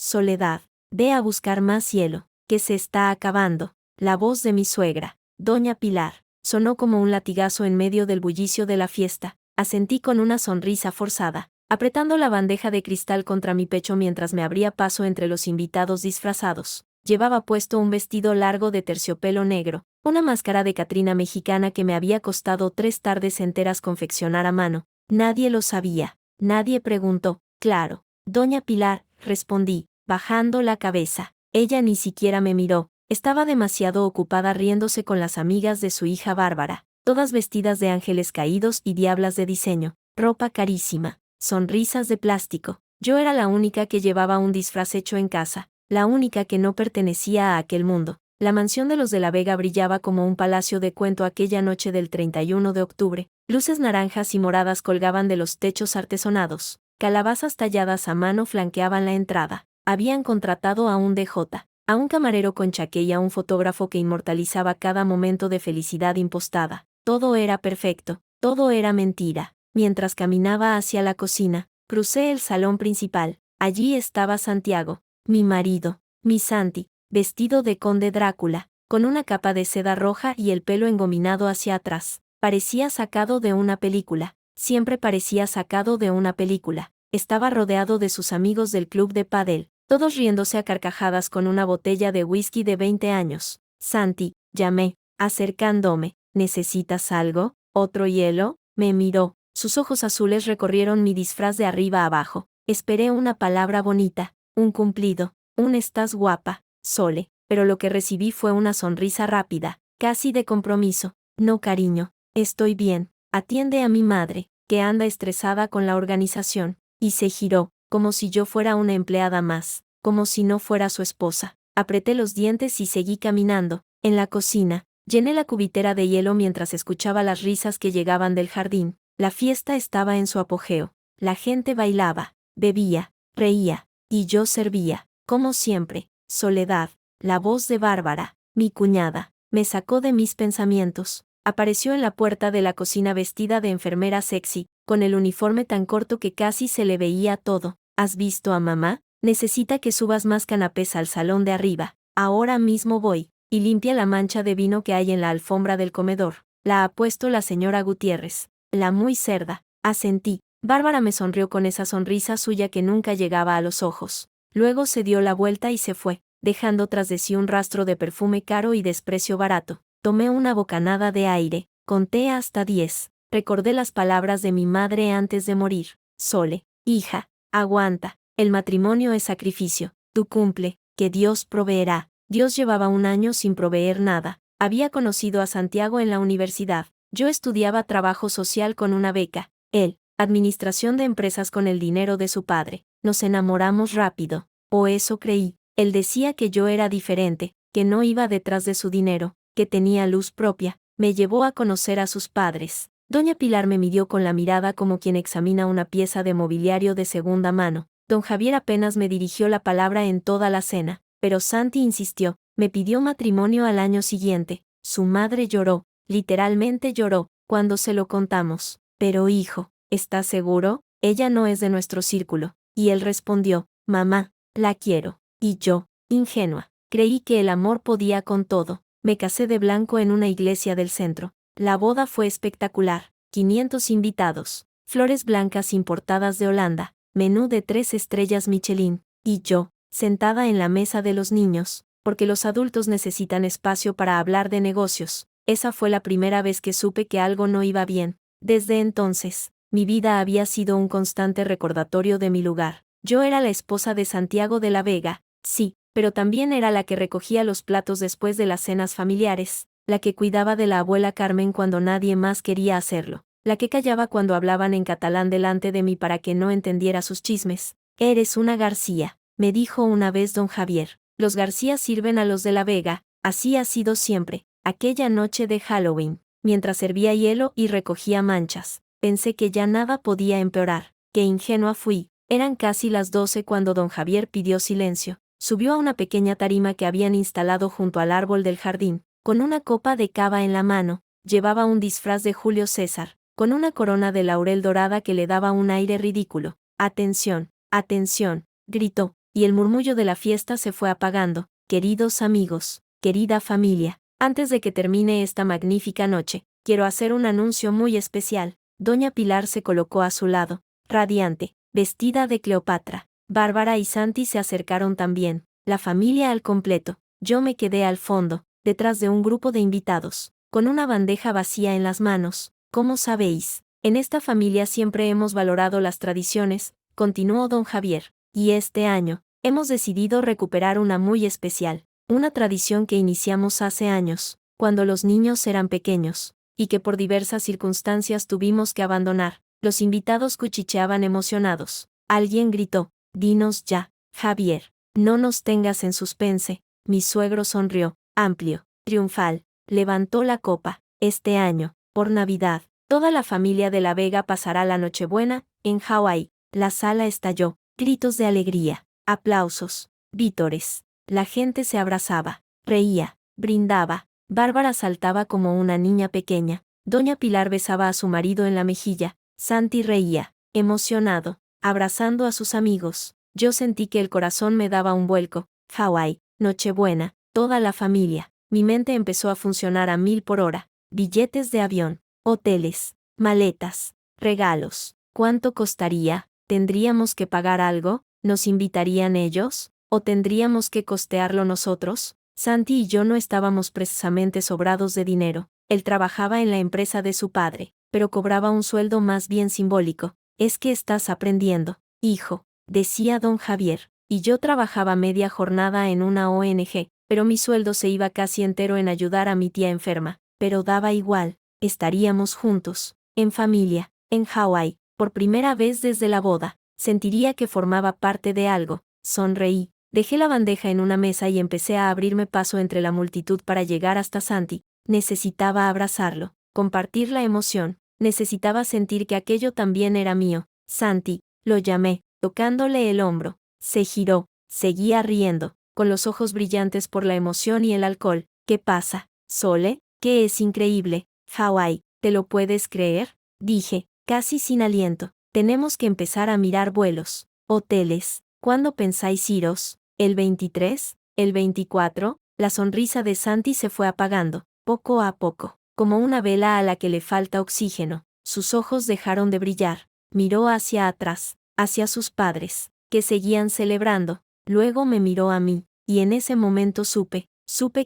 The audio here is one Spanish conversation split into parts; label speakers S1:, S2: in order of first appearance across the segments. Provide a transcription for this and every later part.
S1: Soledad, ve a buscar más hielo, que se está acabando. La voz de mi suegra, doña Pilar, sonó como un latigazo en medio del bullicio de la fiesta. Asentí con una sonrisa forzada, apretando la bandeja de cristal contra mi pecho mientras me abría paso entre los invitados disfrazados. Llevaba puesto un vestido largo de terciopelo negro, una máscara de Catrina mexicana que me había costado 3 tardes enteras confeccionar a mano. Nadie lo sabía, nadie preguntó. Claro, doña Pilar, respondí, bajando la cabeza. Ella ni siquiera me miró, estaba demasiado ocupada riéndose con las amigas de su hija Bárbara, todas vestidas de ángeles caídos y diablas de diseño, ropa carísima, sonrisas de plástico. Yo era la única que llevaba un disfraz hecho en casa, la única que no pertenecía a aquel mundo. La mansión de los de la Vega brillaba como un palacio de cuento aquella noche del 31 de octubre. Luces naranjas y moradas colgaban de los techos artesonados. Calabazas talladas a mano flanqueaban la entrada. Habían contratado a un DJ, a un camarero con chaqué y a un fotógrafo que inmortalizaba cada momento de felicidad impostada. Todo era perfecto, todo era mentira. Mientras caminaba hacia la cocina, crucé el salón principal. Allí estaba Santiago, mi marido, mi Santi, vestido de conde Drácula, con una capa de seda roja y el pelo engominado hacia atrás. Parecía sacado de una película, siempre parecía sacado de una película. Estaba rodeado de sus amigos del club de pádel, todos riéndose a carcajadas con una botella de whisky de 20 años. Santi, llamé, acercándome, ¿necesitas algo? ¿Otro hielo? Me miró, sus ojos azules recorrieron mi disfraz de arriba a abajo. Esperé una palabra bonita, un cumplido, un estás guapa, Sole, pero lo que recibí fue una sonrisa rápida, casi de compromiso. No, cariño, estoy bien, atiende a mi madre, que anda estresada con la organización. Y se giró, como si yo fuera una empleada más, como si no fuera su esposa. Apreté los dientes y seguí caminando. En la cocina, llené la cubitera de hielo mientras escuchaba las risas que llegaban del jardín. La fiesta estaba en su apogeo. La gente bailaba, bebía, reía, y yo servía, como siempre. Soledad, la voz de Bárbara, mi cuñada, me sacó de mis pensamientos. Apareció en la puerta de la cocina vestida de enfermera sexy, con el uniforme tan corto que casi se le veía todo. ¿Has visto a mamá? Necesita que subas más canapés al salón de arriba. Ahora mismo voy. Y limpia la mancha de vino que hay en la alfombra del comedor. La ha puesto la señora Gutiérrez. La muy cerda. Asentí. Bárbara me sonrió con esa sonrisa suya que nunca llegaba a los ojos. Luego se dio la vuelta y se fue, dejando tras de sí un rastro de perfume caro y desprecio barato. Tomé una bocanada de aire, conté hasta 10. Recordé las palabras de mi madre antes de morir. Sole, hija, aguanta, el matrimonio es sacrificio, tú cumple, que Dios proveerá. Dios llevaba 1 año sin proveer nada. Había conocido a Santiago en la universidad. Yo estudiaba trabajo social con una beca. Él, administración de empresas con el dinero de su padre. Nos enamoramos rápido. O eso creí. Él decía que yo era diferente, que no iba detrás de su dinero, que tenía luz propia. Me llevó a conocer a sus padres. Doña Pilar me midió con la mirada como quien examina una pieza de mobiliario de segunda mano. Don Javier apenas me dirigió la palabra en toda la cena, pero Santi insistió, me pidió matrimonio al año siguiente. Su madre lloró, literalmente lloró, cuando se lo contamos. Pero hijo, ¿estás seguro? Ella no es de nuestro círculo. Y él respondió, mamá, la quiero. Y yo, ingenua, creí que el amor podía con todo. Me casé de blanco en una iglesia del centro. La boda fue espectacular. 500 invitados, flores blancas importadas de Holanda, menú de 3 estrellas Michelin, y yo, sentada en la mesa de los niños, porque los adultos necesitan espacio para hablar de negocios. Esa fue la primera vez que supe que algo no iba bien. Desde entonces, mi vida había sido un constante recordatorio de mi lugar. Yo era la esposa de Santiago de la Vega, sí, pero también era la que recogía los platos después de las cenas familiares, la que cuidaba de la abuela Carmen cuando nadie más quería hacerlo, la que callaba cuando hablaban en catalán delante de mí para que no entendiera sus chismes. Eres una García, me dijo una vez don Javier. Los García sirven a los de la Vega, así ha sido siempre. Aquella noche de Halloween, mientras servía hielo y recogía manchas, pensé que ya nada podía empeorar. Qué ingenua fui. Eran casi las 12 cuando don Javier pidió silencio. Subió a una pequeña tarima que habían instalado junto al árbol del jardín, con una copa de cava en la mano. Llevaba un disfraz de Julio César, con una corona de laurel dorada que le daba un aire ridículo. Atención, atención, gritó. y el murmullo de la fiesta se fue apagando. Queridos amigos, querida familia, antes de que termine esta magnífica noche, quiero hacer un anuncio muy especial. Doña Pilar se colocó a su lado, radiante, vestida de Cleopatra. Bárbara y Santi se acercaron también, la familia al completo. Yo me quedé al fondo, detrás de un grupo de invitados, con una bandeja vacía en las manos. Como sabéis, en esta familia siempre hemos valorado las tradiciones, continuó don Javier, y este año, hemos decidido recuperar una muy especial, una tradición que iniciamos hace años, cuando los niños eran pequeños, y que por diversas circunstancias tuvimos que abandonar. Los invitados cuchicheaban emocionados. Alguien gritó, dinos ya, Javier, no nos tengas en suspense. Mi suegro sonrió, amplio, triunfal, levantó la copa. Este año, por Navidad, toda la familia de la Vega pasará la Nochebuena en Hawái. La sala estalló, gritos de alegría, aplausos, vítores. La gente se abrazaba, reía, brindaba. Bárbara saltaba como una niña pequeña. Doña Pilar besaba a su marido en la mejilla. Santi reía, emocionado, abrazando a sus amigos. Yo sentí que el corazón me daba un vuelco. Hawái, Nochebuena, toda la familia. Mi mente empezó a funcionar a 1000 por hora. Billetes de avión, hoteles, maletas, regalos. ¿Cuánto costaría? ¿Tendríamos que pagar algo? ¿Nos invitarían ellos? ¿O tendríamos que costearlo nosotros? Santi y yo no estábamos precisamente sobrados de dinero. Él trabajaba en la empresa de su padre, pero cobraba un sueldo más bien simbólico. Es que estás aprendiendo, hijo, decía don Javier, y yo trabajaba media jornada en una ONG, pero mi sueldo se iba casi entero en ayudar a mi tía enferma, pero daba igual, estaríamos juntos, en familia, en Hawái, por primera vez desde la boda, sentiría que formaba parte de algo. Sonreí, dejé la bandeja en una mesa y empecé a abrirme paso entre la multitud para llegar hasta Santi. Necesitaba abrazarlo, compartir la emoción, necesitaba sentir que aquello también era mío. Santi, lo llamé, tocándole el hombro. Se giró, seguía riendo, con los ojos brillantes por la emoción y el alcohol. ¿Qué pasa, Sole? ¿Qué es increíble? Hawái, ¿te lo puedes creer? Dije, casi sin aliento. Tenemos que empezar a mirar vuelos, hoteles. ¿Cuándo pensáis iros? ¿El 23? ¿El 24? La sonrisa de Santi se fue apagando, poco a poco, como una vela a la que le falta oxígeno. Sus ojos dejaron de brillar. Miró hacia atrás, hacia sus padres, que seguían celebrando. Luego me miró a mí, y en ese momento supe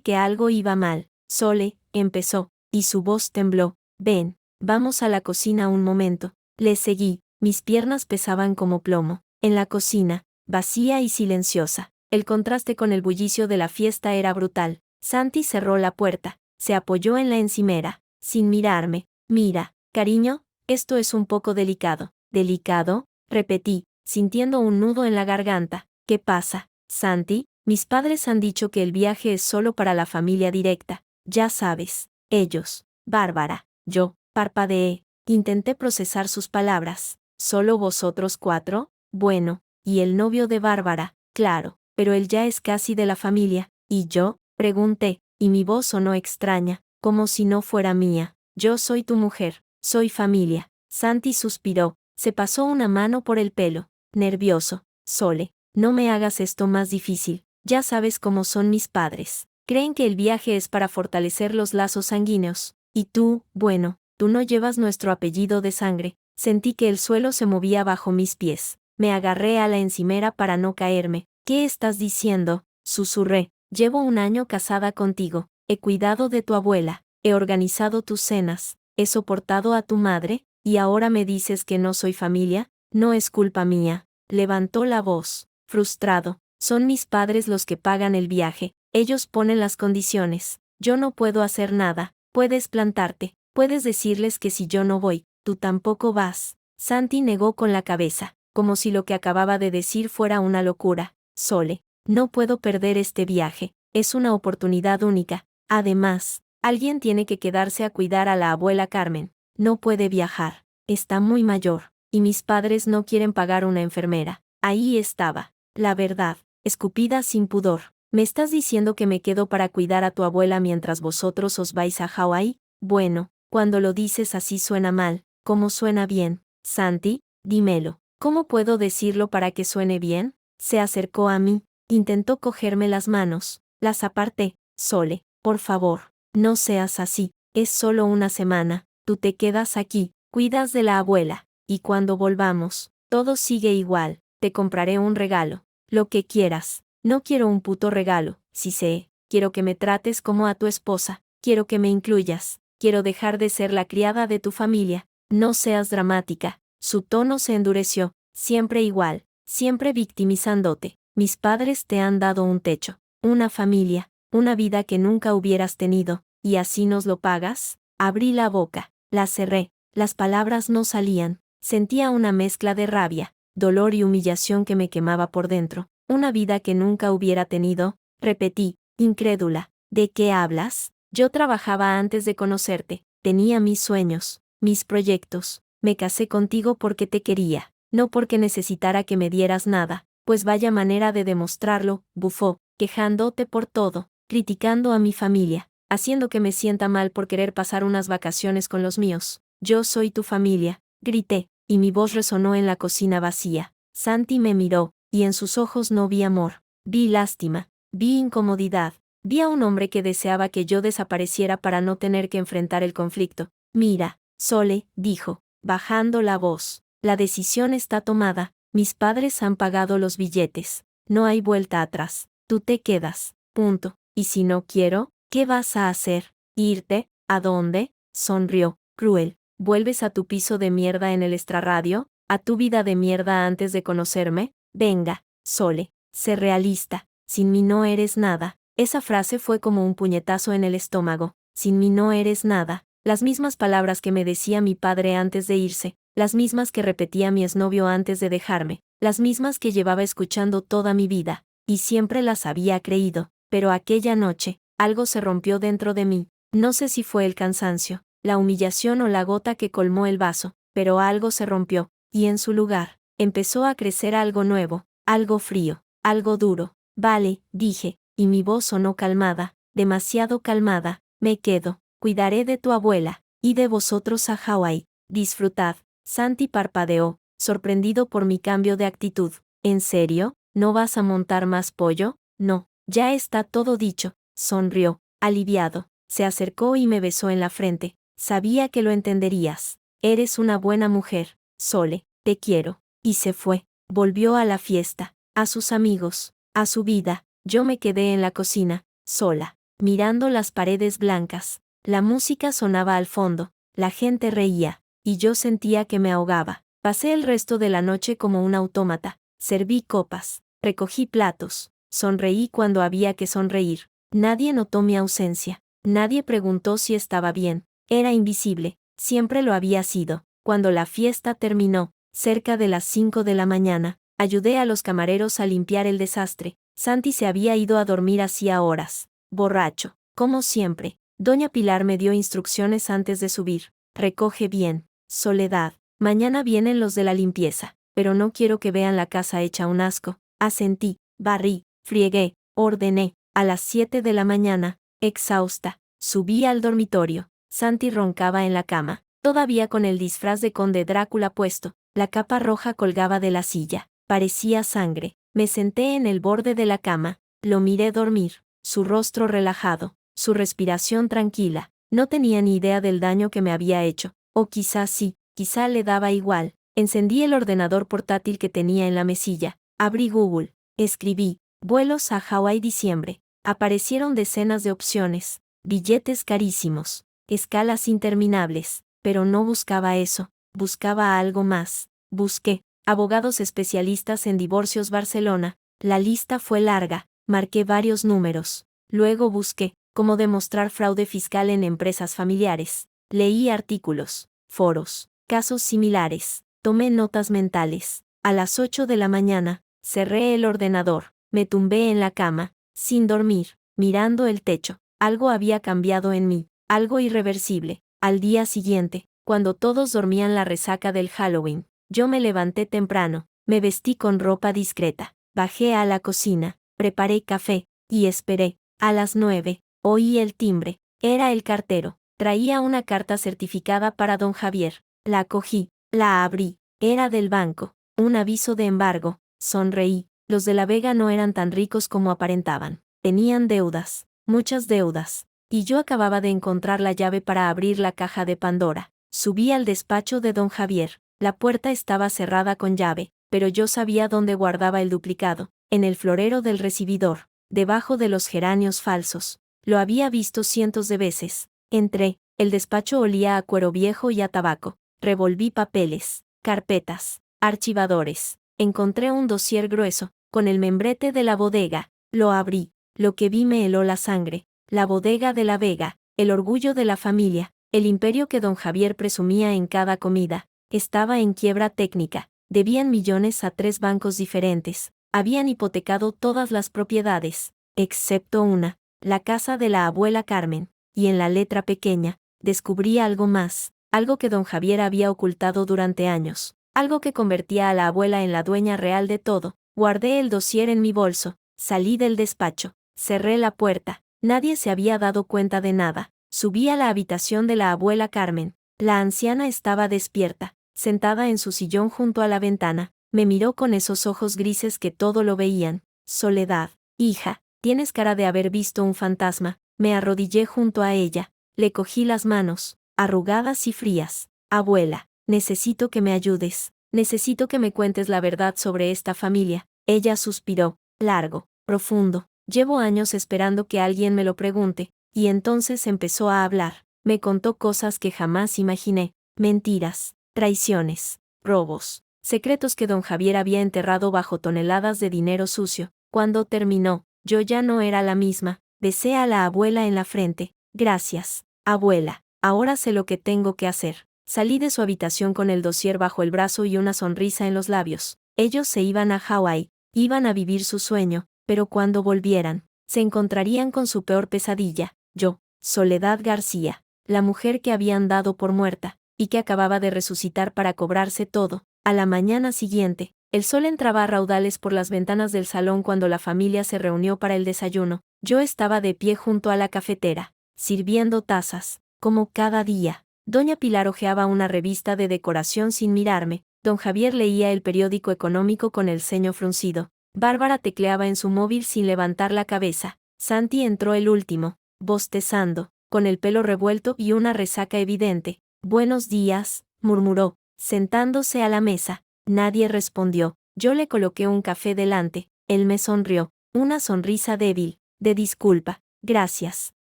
S1: que algo iba mal. Sole, empezó, y su voz tembló. Ven, vamos a la cocina un momento. Le seguí, mis piernas pesaban como plomo. En la cocina, vacía y silenciosa, el contraste con el bullicio de la fiesta era brutal. Santi cerró la puerta, se apoyó en la encimera, sin mirarme. Mira, cariño, esto es un poco delicado. ¿Delicado? Repetí, sintiendo un nudo en la garganta. ¿Qué pasa, Santi? Mis padres han dicho que el viaje es solo para la familia directa. Ya sabes, ellos, Bárbara, yo, parpadeé, intenté procesar sus palabras. ¿Solo vosotros 4? Bueno, y el novio de Bárbara, claro, pero él ya es casi de la familia. ¿Y yo? Pregunté, y mi voz sonó extraña, como si no fuera mía. Yo soy tu mujer, soy familia. Santi suspiró, se pasó una mano por el pelo, nervioso. Sole, no me hagas esto más difícil, ya sabes cómo son mis padres. Creen que el viaje es para fortalecer los lazos sanguíneos. Y tú, bueno, tú no llevas nuestro apellido de sangre. Sentí que el suelo se movía bajo mis pies. Me agarré a la encimera para no caerme. ¿Qué estás diciendo? Susurré. Llevo 1 año casada contigo. He cuidado de tu abuela. He organizado tus cenas. He soportado a tu madre. ¿Y ahora me dices que no soy familia? No es culpa mía. Levantó la voz, frustrado. Son mis padres los que pagan el viaje. Ellos ponen las condiciones. Yo no puedo hacer nada. Puedes plantarte. Puedes decirles que si yo no voy, tú tampoco vas. Santi negó con la cabeza, como si lo que acababa de decir fuera una locura. Sole, no puedo perder este viaje. Es una oportunidad única. Además, alguien tiene que quedarse a cuidar a la abuela Carmen. No puede viajar. Está muy mayor. Y mis padres no quieren pagar una enfermera. Ahí estaba. La verdad, escupida sin pudor. ¿Me estás diciendo que me quedo para cuidar a tu abuela mientras vosotros os vais a Hawái? Bueno, cuando lo dices así suena mal. ¿Cómo suena bien? Santi, dímelo. ¿Cómo puedo decirlo para que suene bien? Se acercó a mí, intentó cogerme las manos, las aparté. Sole, por favor, no seas así, es solo una semana, tú te quedas aquí, cuidas de la abuela, y cuando volvamos, todo sigue igual, te compraré un regalo, lo que quieras. No quiero un puto regalo, sí sé, quiero que me trates como a tu esposa, quiero que me incluyas, quiero dejar de ser la criada de tu familia, no seas dramática. Su tono se endureció, siempre igual, siempre victimizándote. Mis padres te han dado un techo, una familia, una vida que nunca hubieras tenido, ¿y así nos lo pagas? Abrí la boca, la cerré, las palabras no salían, sentía una mezcla de rabia, dolor y humillación que me quemaba por dentro. Una vida que nunca hubiera tenido, repetí, incrédula. ¿De qué hablas? Yo trabajaba antes de conocerte, tenía mis sueños, mis proyectos, me casé contigo porque te quería, no porque necesitara que me dieras nada, pues vaya manera de demostrarlo, bufó, quejándote por todo, criticando a mi familia, haciendo que me sienta mal por querer pasar unas vacaciones con los míos. Yo soy tu familia, grité, y mi voz resonó en la cocina vacía. Santi me miró, y en sus ojos no vi amor, vi lástima, vi incomodidad, vi a un hombre que deseaba que yo desapareciera para no tener que enfrentar el conflicto. Mira, Sole, dijo, bajando la voz, la decisión está tomada, mis padres han pagado los billetes, no hay vuelta atrás, tú te quedas, punto, y si no quiero, ¿qué vas a hacer? ¿Irte? ¿A dónde? Sonrió, cruel, ¿vuelves a tu piso de mierda en el extrarradio? ¿A tu vida de mierda antes de conocerme? Venga, Sole, sé realista, sin mí no eres nada. Esa frase fue como un puñetazo en el estómago, sin mí no eres nada, las mismas palabras que me decía mi padre antes de irse, las mismas que repetía mi exnovio antes de dejarme, las mismas que llevaba escuchando toda mi vida, y siempre las había creído, pero aquella noche, algo se rompió dentro de mí, no sé si fue el cansancio, la humillación o la gota que colmó el vaso, pero algo se rompió, y en su lugar, empezó a crecer algo nuevo, algo frío, algo duro. Vale, dije, y mi voz sonó calmada, demasiado calmada, me quedo, cuidaré de tu abuela, y de vosotros a Hawái, disfrutad. Santi parpadeó, sorprendido por mi cambio de actitud. ¿En serio? ¿No vas a montar más pollo? No, ya está todo dicho, sonrió, aliviado, se acercó y me besó en la frente, sabía que lo entenderías. Eres una buena mujer, Sole, te quiero. Y se fue, volvió a la fiesta, a sus amigos, a su vida. Yo me quedé en la cocina, sola, mirando las paredes blancas. La música sonaba al fondo, la gente reía, y yo sentía que me ahogaba. Pasé el resto de la noche como un autómata, serví copas, recogí platos, sonreí cuando había que sonreír. Nadie notó mi ausencia, nadie preguntó si estaba bien, era invisible, siempre lo había sido. Cuando la fiesta terminó, cerca de las 5 de la mañana, ayudé a los camareros a limpiar el desastre. Santi se había ido a dormir hacía horas, borracho, como siempre. Doña Pilar me dio instrucciones antes de subir. Recoge bien, Soledad. Mañana vienen los de la limpieza, pero no quiero que vean la casa hecha un asco. Asentí, barrí, friegué, ordené. A las 7 de la mañana, exhausta, subí al dormitorio. Santi roncaba en la cama, todavía con el disfraz de conde Drácula puesto. La capa roja colgaba de la silla, parecía sangre. Me senté en el borde de la cama, lo miré dormir, su rostro relajado, su respiración tranquila. No tenía ni idea del daño que me había hecho, o quizás sí, quizá le daba igual. Encendí el ordenador portátil que tenía en la mesilla, abrí Google, escribí, vuelos a Hawái diciembre. Aparecieron decenas de opciones, billetes carísimos, escalas interminables, pero no buscaba eso, buscaba algo más. Busqué, abogados especialistas en divorcios Barcelona, la lista fue larga, marqué varios números. Luego busqué, cómo demostrar fraude fiscal en empresas familiares. Leí artículos, foros, casos similares, tomé notas mentales. A las 8 de la mañana, cerré el ordenador, me tumbé en la cama, sin dormir, mirando el techo. Algo había cambiado en mí, algo irreversible. Al día siguiente, cuando todos dormían la resaca del Halloween, yo me levanté temprano, me vestí con ropa discreta, bajé a la cocina, preparé café, y esperé. A las 9, oí el timbre, era el cartero, traía una carta certificada para don Javier. La cogí, la abrí, era del banco, un aviso de embargo, sonreí, Los de la Vega no eran tan ricos como aparentaban. Tenían deudas, muchas deudas. Y yo acababa de encontrar la llave para abrir la caja de Pandora. Subí al despacho de don Javier. La puerta estaba cerrada con llave, pero yo sabía dónde guardaba el duplicado, en el florero del recibidor, debajo de los geranios falsos. Lo había visto cientos de veces. Entré, el despacho olía a cuero viejo y a tabaco. Revolví papeles, carpetas, archivadores. Encontré un dossier grueso, con el membrete de la bodega. Lo abrí. Lo que vi me heló la sangre. La bodega de la Vega, el orgullo de la familia, el imperio que don Javier presumía en cada comida, estaba en quiebra técnica. Debían millones a 3 bancos diferentes. Habían hipotecado todas las propiedades, excepto una, la casa de la abuela Carmen. Y en la letra pequeña, descubrí algo más, algo que don Javier había ocultado durante años, algo que convertía a la abuela en la dueña real de todo. Guardé el dossier en mi bolso, salí del despacho, cerré la puerta. Nadie se había dado cuenta de nada. Subí a la habitación de la abuela Carmen. La anciana estaba despierta, sentada en su sillón junto a la ventana. Me miró con esos ojos grises que todo lo veían. Soledad, hija, tienes cara de haber visto un fantasma. Me arrodillé junto a ella. Le cogí las manos, arrugadas y frías. Abuela, necesito que me ayudes. Necesito que me cuentes la verdad sobre esta familia. Ella suspiró, largo, profundo. Llevo años esperando que alguien me lo pregunte, y entonces empezó a hablar. Me contó cosas que jamás imaginé, mentiras, traiciones, robos, secretos que don Javier había enterrado bajo toneladas de dinero sucio. Cuando terminó, yo ya no era la misma. Besé a la abuela en la frente. Gracias, abuela, ahora sé lo que tengo que hacer. Salí de su habitación con el dossier bajo el brazo y una sonrisa en los labios. Ellos se iban a Hawái, iban a vivir su sueño. Pero cuando volvieran, se encontrarían con su peor pesadilla, yo, Soledad García, la mujer que habían dado por muerta, y que acababa de resucitar para cobrarse todo. A la mañana siguiente, el sol entraba a raudales por las ventanas del salón cuando la familia se reunió para el desayuno. Yo estaba de pie junto a la cafetera, sirviendo tazas, como cada día. Doña Pilar hojeaba una revista de decoración sin mirarme. Don Javier leía el periódico económico con el ceño fruncido. Bárbara tecleaba en su móvil sin levantar la cabeza. Santi entró el último, bostezando, con el pelo revuelto y una resaca evidente. Buenos días, murmuró, sentándose a la mesa. Nadie respondió. Yo le coloqué un café delante. Él me sonrió, una sonrisa débil, de disculpa. Gracias,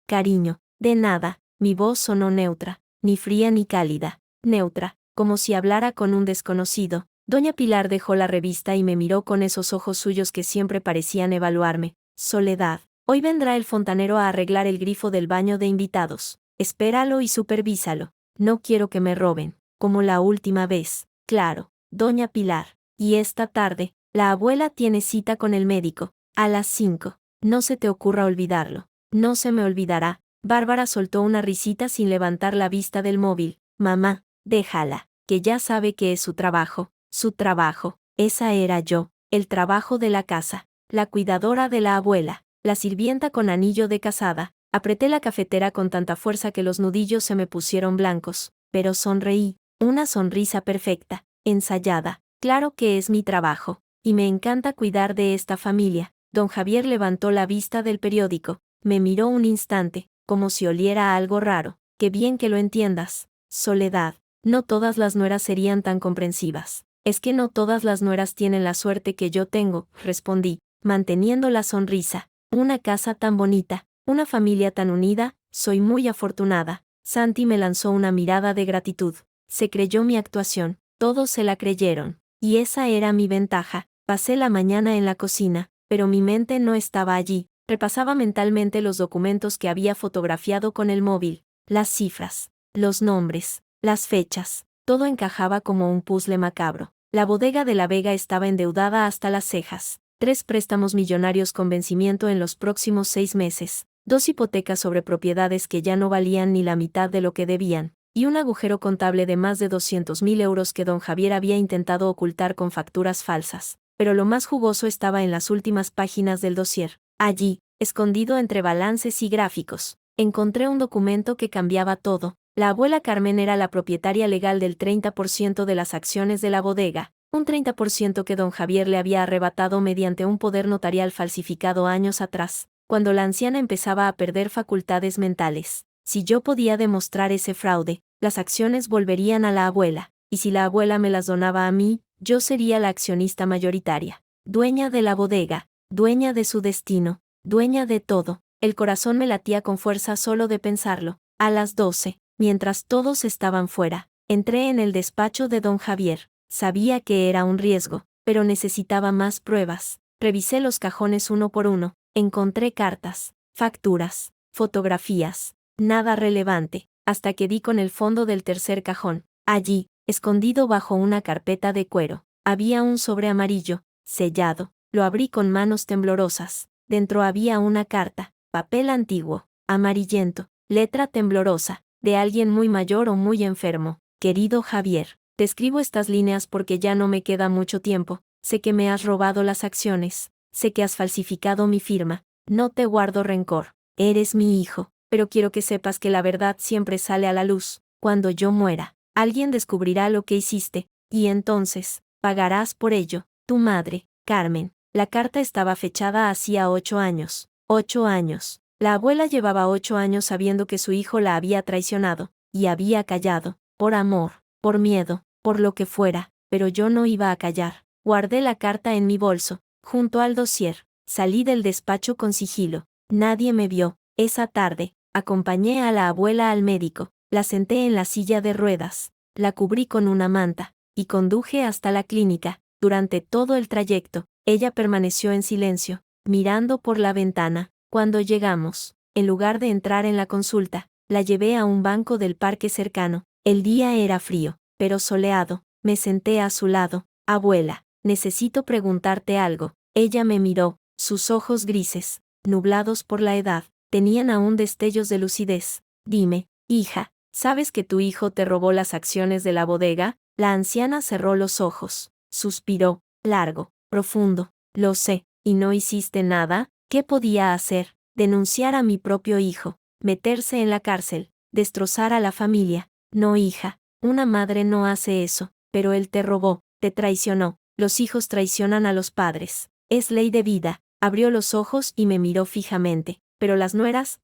S1: cariño. De nada. Mi voz sonó neutra, ni fría ni cálida. Neutra, como si hablara con un desconocido. Doña Pilar dejó la revista y me miró con esos ojos suyos que siempre parecían evaluarme. Soledad, hoy vendrá el fontanero a arreglar el grifo del baño de invitados. Espéralo y supervísalo. No quiero que me roben, como la última vez. Claro, doña Pilar. Y esta tarde, la abuela tiene cita con el médico, a las 5. No se te ocurra olvidarlo. No se me olvidará. Bárbara soltó una risita sin levantar la vista del móvil. Mamá, déjala, que ya sabe que es su trabajo. Su trabajo, esa era yo, el trabajo de la casa, la cuidadora de la abuela, la sirvienta con anillo de casada. Apreté la cafetera con tanta fuerza que los nudillos se me pusieron blancos, pero sonreí, una sonrisa perfecta, ensayada. Claro que es mi trabajo, y me encanta cuidar de esta familia. Don Javier levantó la vista del periódico, me miró un instante, como si oliera a algo raro. Qué bien que lo entiendas, Soledad. No todas las nueras serían tan comprensivas. Es que no todas las nueras tienen la suerte que yo tengo, respondí, manteniendo la sonrisa. Una casa tan bonita, una familia tan unida, soy muy afortunada. Santi me lanzó una mirada de gratitud. Se creyó mi actuación, todos se la creyeron. Y esa era mi ventaja. Pasé la mañana en la cocina, pero mi mente no estaba allí. Repasaba mentalmente los documentos que había fotografiado con el móvil, las cifras, los nombres, las fechas. Todo encajaba como un puzzle macabro. La bodega de la Vega estaba endeudada hasta las cejas. 3 préstamos millonarios con vencimiento en los próximos 6 meses. 2 hipotecas sobre propiedades que ya no valían ni la mitad de lo que debían. Y un agujero contable de más de 200.000 euros que don Javier había intentado ocultar con facturas falsas. Pero lo más jugoso estaba en las últimas páginas del dossier. Allí, escondido entre balances y gráficos, encontré un documento que cambiaba todo. La abuela Carmen era la propietaria legal del 30% de las acciones de la bodega. Un 30% que don Javier le había arrebatado mediante un poder notarial falsificado años atrás, cuando la anciana empezaba a perder facultades mentales. Si yo podía demostrar ese fraude, las acciones volverían a la abuela, y si la abuela me las donaba a mí, yo sería la accionista mayoritaria, dueña de la bodega, dueña de su destino, dueña de todo. El corazón me latía con fuerza solo de pensarlo. A las 12, mientras todos estaban fuera, entré en el despacho de don Javier. Sabía que era un riesgo, pero necesitaba más pruebas. Revisé los cajones uno por uno, encontré cartas, facturas, fotografías, nada relevante, hasta que di con el fondo del tercer cajón. Allí, escondido bajo una carpeta de cuero, había un sobre amarillo, sellado. Lo abrí con manos temblorosas. Dentro había una carta, papel antiguo, amarillento, letra temblorosa, de alguien muy mayor o muy enfermo. Querido Javier, te escribo estas líneas porque ya no me queda mucho tiempo. Sé que me has robado las acciones, sé que has falsificado mi firma. No te guardo rencor. Eres mi hijo, pero quiero que sepas que la verdad siempre sale a la luz. Cuando yo muera, alguien descubrirá lo que hiciste, y entonces, pagarás por ello. Tu madre, Carmen. La carta estaba fechada hacía 8 años. 8 años. La abuela llevaba 8 años sabiendo que su hijo la había traicionado, y había callado, por amor, por miedo, por lo que fuera, pero yo no iba a callar. Guardé la carta en mi bolso, junto al dossier. Salí del despacho con sigilo. Nadie me vio. Esa tarde, acompañé a la abuela al médico, la senté en la silla de ruedas, la cubrí con una manta, y conduje hasta la clínica. Durante todo el trayecto, ella permaneció en silencio, mirando por la ventana. Cuando llegamos, en lugar de entrar en la consulta, la llevé a un banco del parque cercano. El día era frío, pero soleado. Me senté a su lado. Abuela, necesito preguntarte algo. Ella me miró, sus ojos grises, nublados por la edad, tenían aún destellos de lucidez. Dime, hija, ¿sabes que tu hijo te robó las acciones de la bodega? La anciana cerró los ojos, suspiró, largo, profundo. Lo sé, ¿y no hiciste nada? ¿Qué podía hacer? Denunciar a mi propio hijo, meterse en la cárcel, destrozar a la familia. No, hija, una madre no hace eso, pero él te robó, te traicionó. Los hijos traicionan a los padres. Es ley de vida. Abrió los ojos y me miró fijamente. Pero las nueras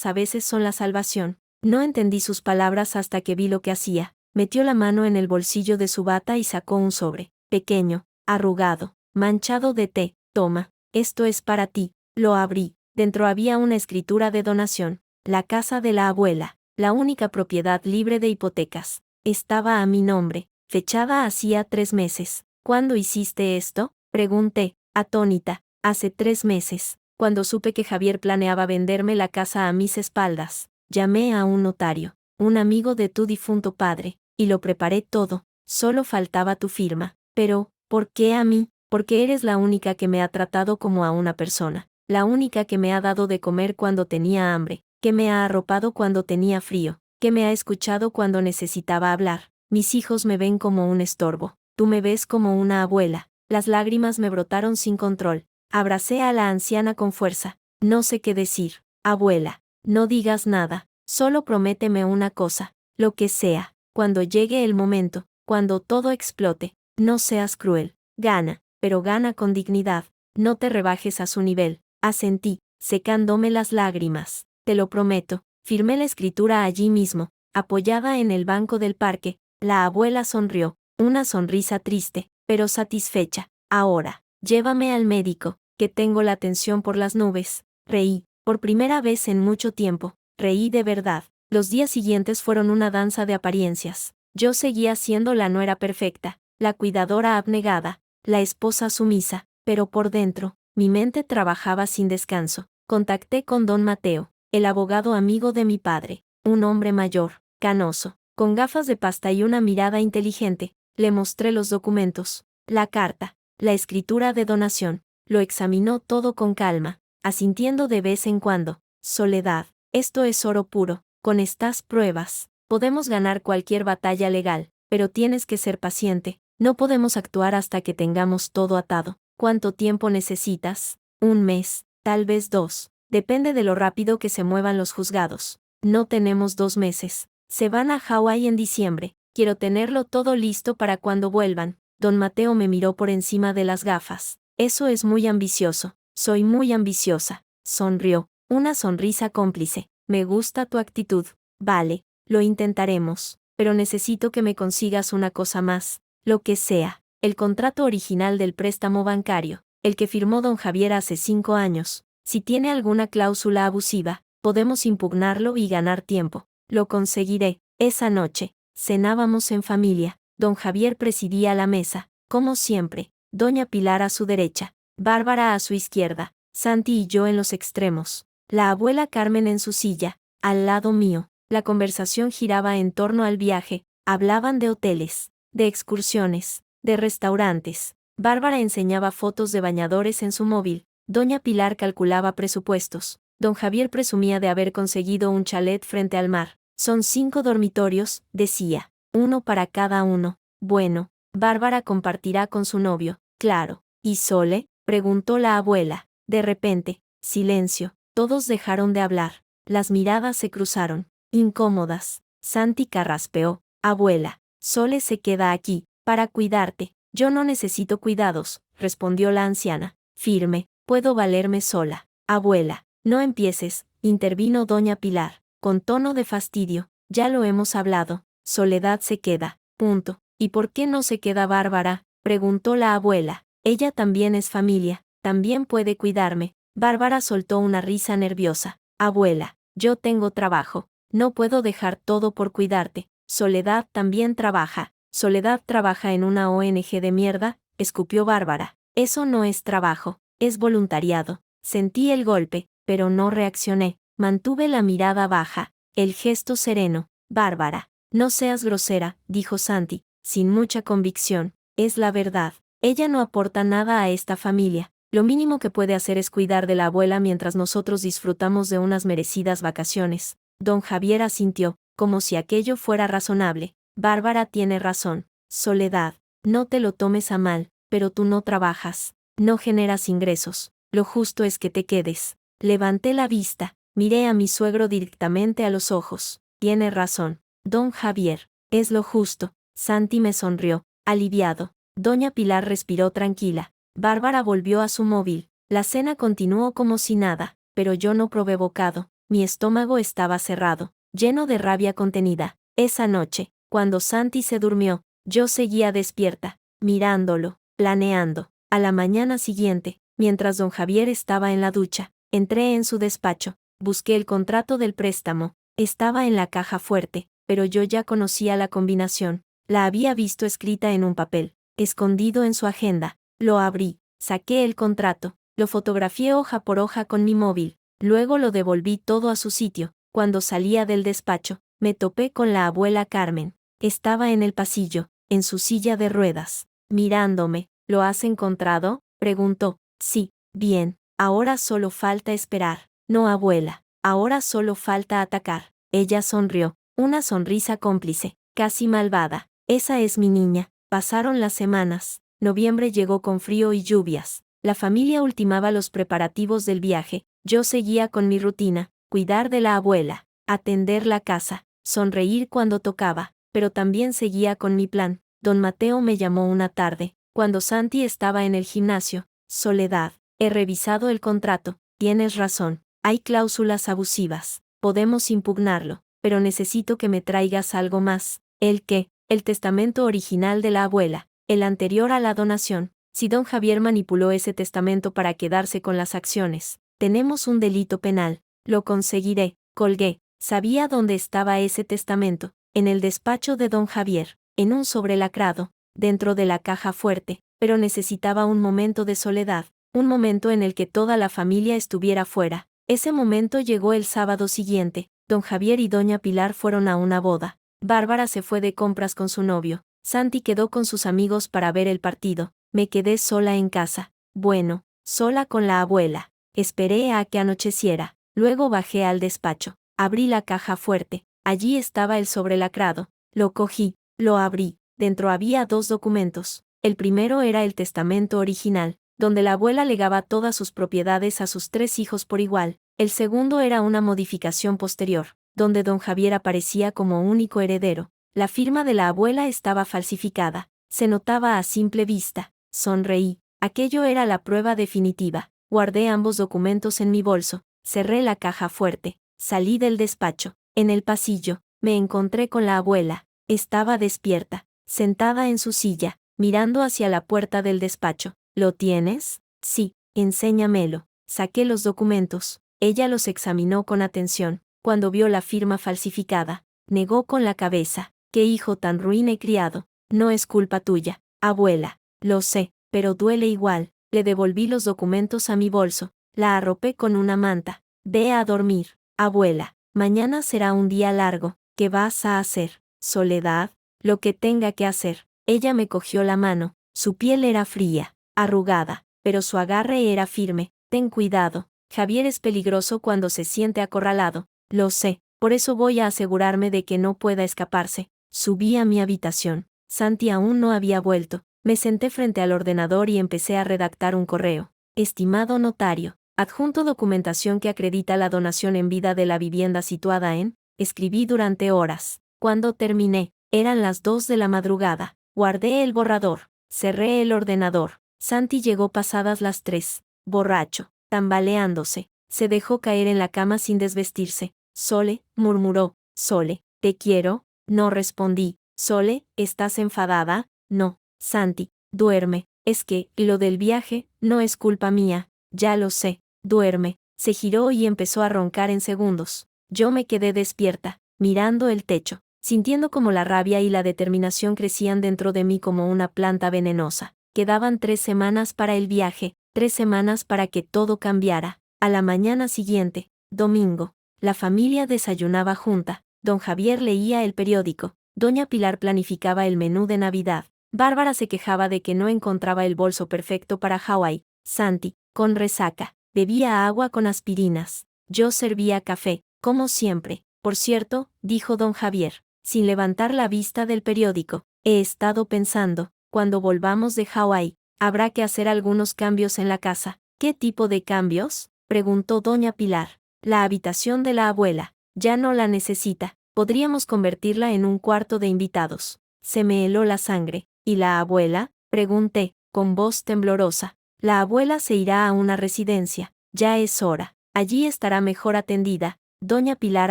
S1: a veces son la salvación. No entendí sus palabras hasta que vi lo que hacía. Metió la mano en el bolsillo de su bata y sacó un sobre, pequeño, arrugado, manchado de té. Toma, esto es para ti. Lo abrí. Dentro había una escritura de donación. La casa de la abuela, la única propiedad libre de hipotecas. Estaba a mi nombre, fechada hacía 3 meses. ¿Cuándo hiciste esto? Pregunté, atónita. Hace 3 meses, cuando supe que Javier planeaba venderme la casa a mis espaldas. Llamé a un notario, un amigo de tu difunto padre, y lo preparé todo. Solo faltaba tu firma. Pero, ¿por qué a mí? Porque eres la única que me ha tratado como a una persona, la única que me ha dado de comer cuando tenía hambre, que me ha arropado cuando tenía frío, que me ha escuchado cuando necesitaba hablar. Mis hijos me ven como un estorbo, tú me ves como una abuela. Las lágrimas me brotaron sin control. Abracé a la anciana con fuerza. No sé qué decir. Abuela, no digas nada, solo prométeme una cosa, lo que sea, cuando llegue el momento, cuando todo explote, no seas cruel. Gana, pero gana con dignidad, no te rebajes a su nivel. Asentí, secándome las lágrimas. Te lo prometo. Firmé la escritura allí mismo, apoyada en el banco del parque. La abuela sonrió, una sonrisa triste, pero satisfecha. Ahora, llévame al médico, que tengo la tensión por las nubes. Reí, por primera vez en mucho tiempo, reí de verdad. Los días siguientes fueron una danza de apariencias. Yo seguía siendo la nuera perfecta, la cuidadora abnegada, la esposa sumisa, pero por dentro, mi mente trabajaba sin descanso. Contacté con don Mateo, el abogado amigo de mi padre, un hombre mayor, canoso, con gafas de pasta y una mirada inteligente. Le mostré los documentos, la carta, la escritura de donación. Lo examinó todo con calma, asintiendo de vez en cuando. Soledad, esto es oro puro. Con estas pruebas, podemos ganar cualquier batalla legal, pero tienes que ser paciente. No podemos actuar hasta que tengamos todo atado. ¿Cuánto tiempo necesitas? 1 mes, tal vez 2. Depende de lo rápido que se muevan los juzgados. No tenemos 2 meses. Se van a Hawái en diciembre. Quiero tenerlo todo listo para cuando vuelvan. Don Mateo me miró por encima de las gafas. Eso es muy ambicioso. Soy muy ambiciosa. Sonrió. Una sonrisa cómplice. Me gusta tu actitud. Vale, lo intentaremos. Pero necesito que me consigas una cosa más. Lo que sea. El contrato original del préstamo bancario. El que firmó don Javier hace 5 años. Si tiene alguna cláusula abusiva, podemos impugnarlo y ganar tiempo. Lo conseguiré. Esa noche, cenábamos en familia. Don Javier presidía la mesa, como siempre. Doña Pilar a su derecha, Bárbara a su izquierda, Santi y yo en los extremos. La abuela Carmen en su silla, al lado mío. La conversación giraba en torno al viaje. Hablaban de hoteles, de excursiones, de restaurantes. Bárbara enseñaba fotos de bañadores en su móvil. Doña Pilar calculaba presupuestos. Don Javier presumía de haber conseguido un chalet frente al mar. Son 5 dormitorios, decía. Uno para cada uno. Bueno, Bárbara compartirá con su novio, claro. ¿Y Sole? Preguntó la abuela. De repente, silencio. Todos dejaron de hablar. Las miradas se cruzaron, incómodas. Santi carraspeó. Abuela, Sole se queda aquí, para cuidarte. Yo no necesito cuidados, respondió la anciana. Firme, puedo valerme sola. Abuela, no empieces, intervino doña Pilar, con tono de fastidio. Ya lo hemos hablado. Soledad se queda. Punto. ¿Y por qué no se queda Bárbara? Preguntó la abuela. Ella también es familia, también puede cuidarme. Bárbara soltó una risa nerviosa. Abuela, yo tengo trabajo. No puedo dejar todo por cuidarte. Soledad también trabaja. Soledad trabaja en una ONG de mierda, escupió Bárbara. Eso no es trabajo, es voluntariado. Sentí el golpe, pero no reaccioné. Mantuve la mirada baja, el gesto sereno. Bárbara, no seas grosera, dijo Santi, sin mucha convicción. Es la verdad. Ella no aporta nada a esta familia. Lo mínimo que puede hacer es cuidar de la abuela mientras nosotros disfrutamos de unas merecidas vacaciones. Don Javier asintió, como si aquello fuera razonable. Bárbara tiene razón. Soledad, no te lo tomes a mal, pero tú no trabajas, no generas ingresos. Lo justo es que te quedes. Levanté la vista, miré a mi suegro directamente a los ojos. Tiene razón, don Javier, es lo justo. Santi me sonrió, aliviado. Doña Pilar respiró tranquila. Bárbara volvió a su móvil. La cena continuó como si nada, pero yo no probé bocado. Mi estómago estaba cerrado, lleno de rabia contenida. Esa noche, cuando Santi se durmió, yo seguía despierta, mirándolo, planeando. A la mañana siguiente, mientras don Javier estaba en la ducha, entré en su despacho, busqué el contrato del préstamo. Estaba en la caja fuerte, pero yo ya conocía la combinación. La había visto escrita en un papel, escondido en su agenda. Lo abrí, saqué el contrato, lo fotografié hoja por hoja con mi móvil, luego lo devolví todo a su sitio. Cuando salía del despacho, me topé con la abuela Carmen. Estaba en el pasillo, en su silla de ruedas, mirándome. ¿Lo has encontrado?, preguntó. Sí, bien, ahora solo falta esperar. No, abuela, ahora solo falta atacar. Ella sonrió, una sonrisa cómplice, casi malvada. Esa es mi niña. Pasaron las semanas. Noviembre llegó con frío y lluvias. La familia ultimaba los preparativos del viaje. Yo seguía con mi rutina, cuidar de la abuela, atender la casa, sonreír cuando tocaba, pero también seguía con mi plan. Don Mateo me llamó una tarde, cuando Santi estaba en el gimnasio. Soledad, he revisado el contrato. Tienes razón, hay cláusulas abusivas. Podemos impugnarlo, pero necesito que me traigas algo más. ¿El qué? El testamento original de la abuela, el anterior a la donación. Si don Javier manipuló ese testamento para quedarse con las acciones, tenemos un delito penal. Lo conseguiré. Colgué. Sabía dónde estaba ese testamento, en el despacho de don Javier, en un sobre lacrado, dentro de la caja fuerte, pero necesitaba un momento de soledad, un momento en el que toda la familia estuviera fuera. Ese momento llegó el sábado siguiente. Don Javier y doña Pilar fueron a una boda. Bárbara se fue de compras con su novio. Santi quedó con sus amigos para ver el partido. Me quedé sola en casa. Bueno, sola con la abuela. Esperé a que anocheciera. Luego bajé al despacho. Abrí la caja fuerte. Allí estaba el sobre lacrado. Lo cogí, lo abrí. Dentro había 2 documentos. El primero era el testamento original, donde la abuela legaba todas sus propiedades a sus 3 hijos por igual. El segundo era una modificación posterior, donde don Javier aparecía como único heredero. La firma de la abuela estaba falsificada. Se notaba a simple vista. Sonreí. Aquello era la prueba definitiva. Guardé ambos documentos en mi bolso, cerré la caja fuerte, salí del despacho. En el pasillo, me encontré con la abuela. Estaba despierta, sentada en su silla, mirando hacia la puerta del despacho. ¿Lo tienes? Sí, enséñamelo. Saqué los documentos. Ella los examinó con atención. Cuando vio la firma falsificada, negó con la cabeza. «Qué hijo tan ruin he criado. No es culpa tuya, abuela. Lo sé, pero duele igual». Le devolví los documentos a mi bolso. La arropé con una manta. «Ve a dormir, abuela. Mañana será un día largo. ¿Qué vas a hacer, Soledad?» «Lo que tenga que hacer». Ella me cogió la mano. Su piel era fría, arrugada, pero su agarre era firme. «Ten cuidado. Javier es peligroso cuando se siente acorralado». «Lo sé, por eso voy a asegurarme de que no pueda escaparse». Subí a mi habitación. Santi aún no había vuelto. Me senté frente al ordenador y empecé a redactar un correo. «Estimado notario, adjunto documentación que acredita la donación en vida de la vivienda situada en». Escribí durante horas. Cuando terminé, eran las 2 de la madrugada. Guardé el borrador. Cerré el ordenador. Santi llegó pasadas las 3. Borracho, tambaleándose. Se dejó caer en la cama sin desvestirse. «Sole», murmuró. «Sole, te quiero». No respondí. «Sole, ¿estás enfadada?» «No». «Santi, duerme. Es que, lo del viaje, no es culpa mía». «Ya lo sé. Duerme». Se giró y empezó a roncar en segundos. Yo me quedé despierta, mirando el techo, sintiendo como la rabia y la determinación crecían dentro de mí como una planta venenosa. Quedaban 3 semanas para el viaje, 3 semanas para que todo cambiara. A la mañana siguiente, domingo, la familia desayunaba junta. Don Javier leía el periódico. Doña Pilar planificaba el menú de Navidad. Bárbara se quejaba de que no encontraba el bolso perfecto para Hawái. Santi, con resaca, bebía agua con aspirinas. Yo servía café, como siempre. «Por cierto», dijo don Javier, sin levantar la vista del periódico, «he estado pensando, cuando volvamos de Hawái, habrá que hacer algunos cambios en la casa». «¿Qué tipo de cambios?», preguntó doña Pilar. «La habitación de la abuela. Ya no la necesita. Podríamos convertirla en un cuarto de invitados». Se me heló la sangre. «¿Y la abuela?», pregunté, con voz temblorosa. «La abuela se irá a una residencia. Ya es hora. Allí estará mejor atendida». Doña Pilar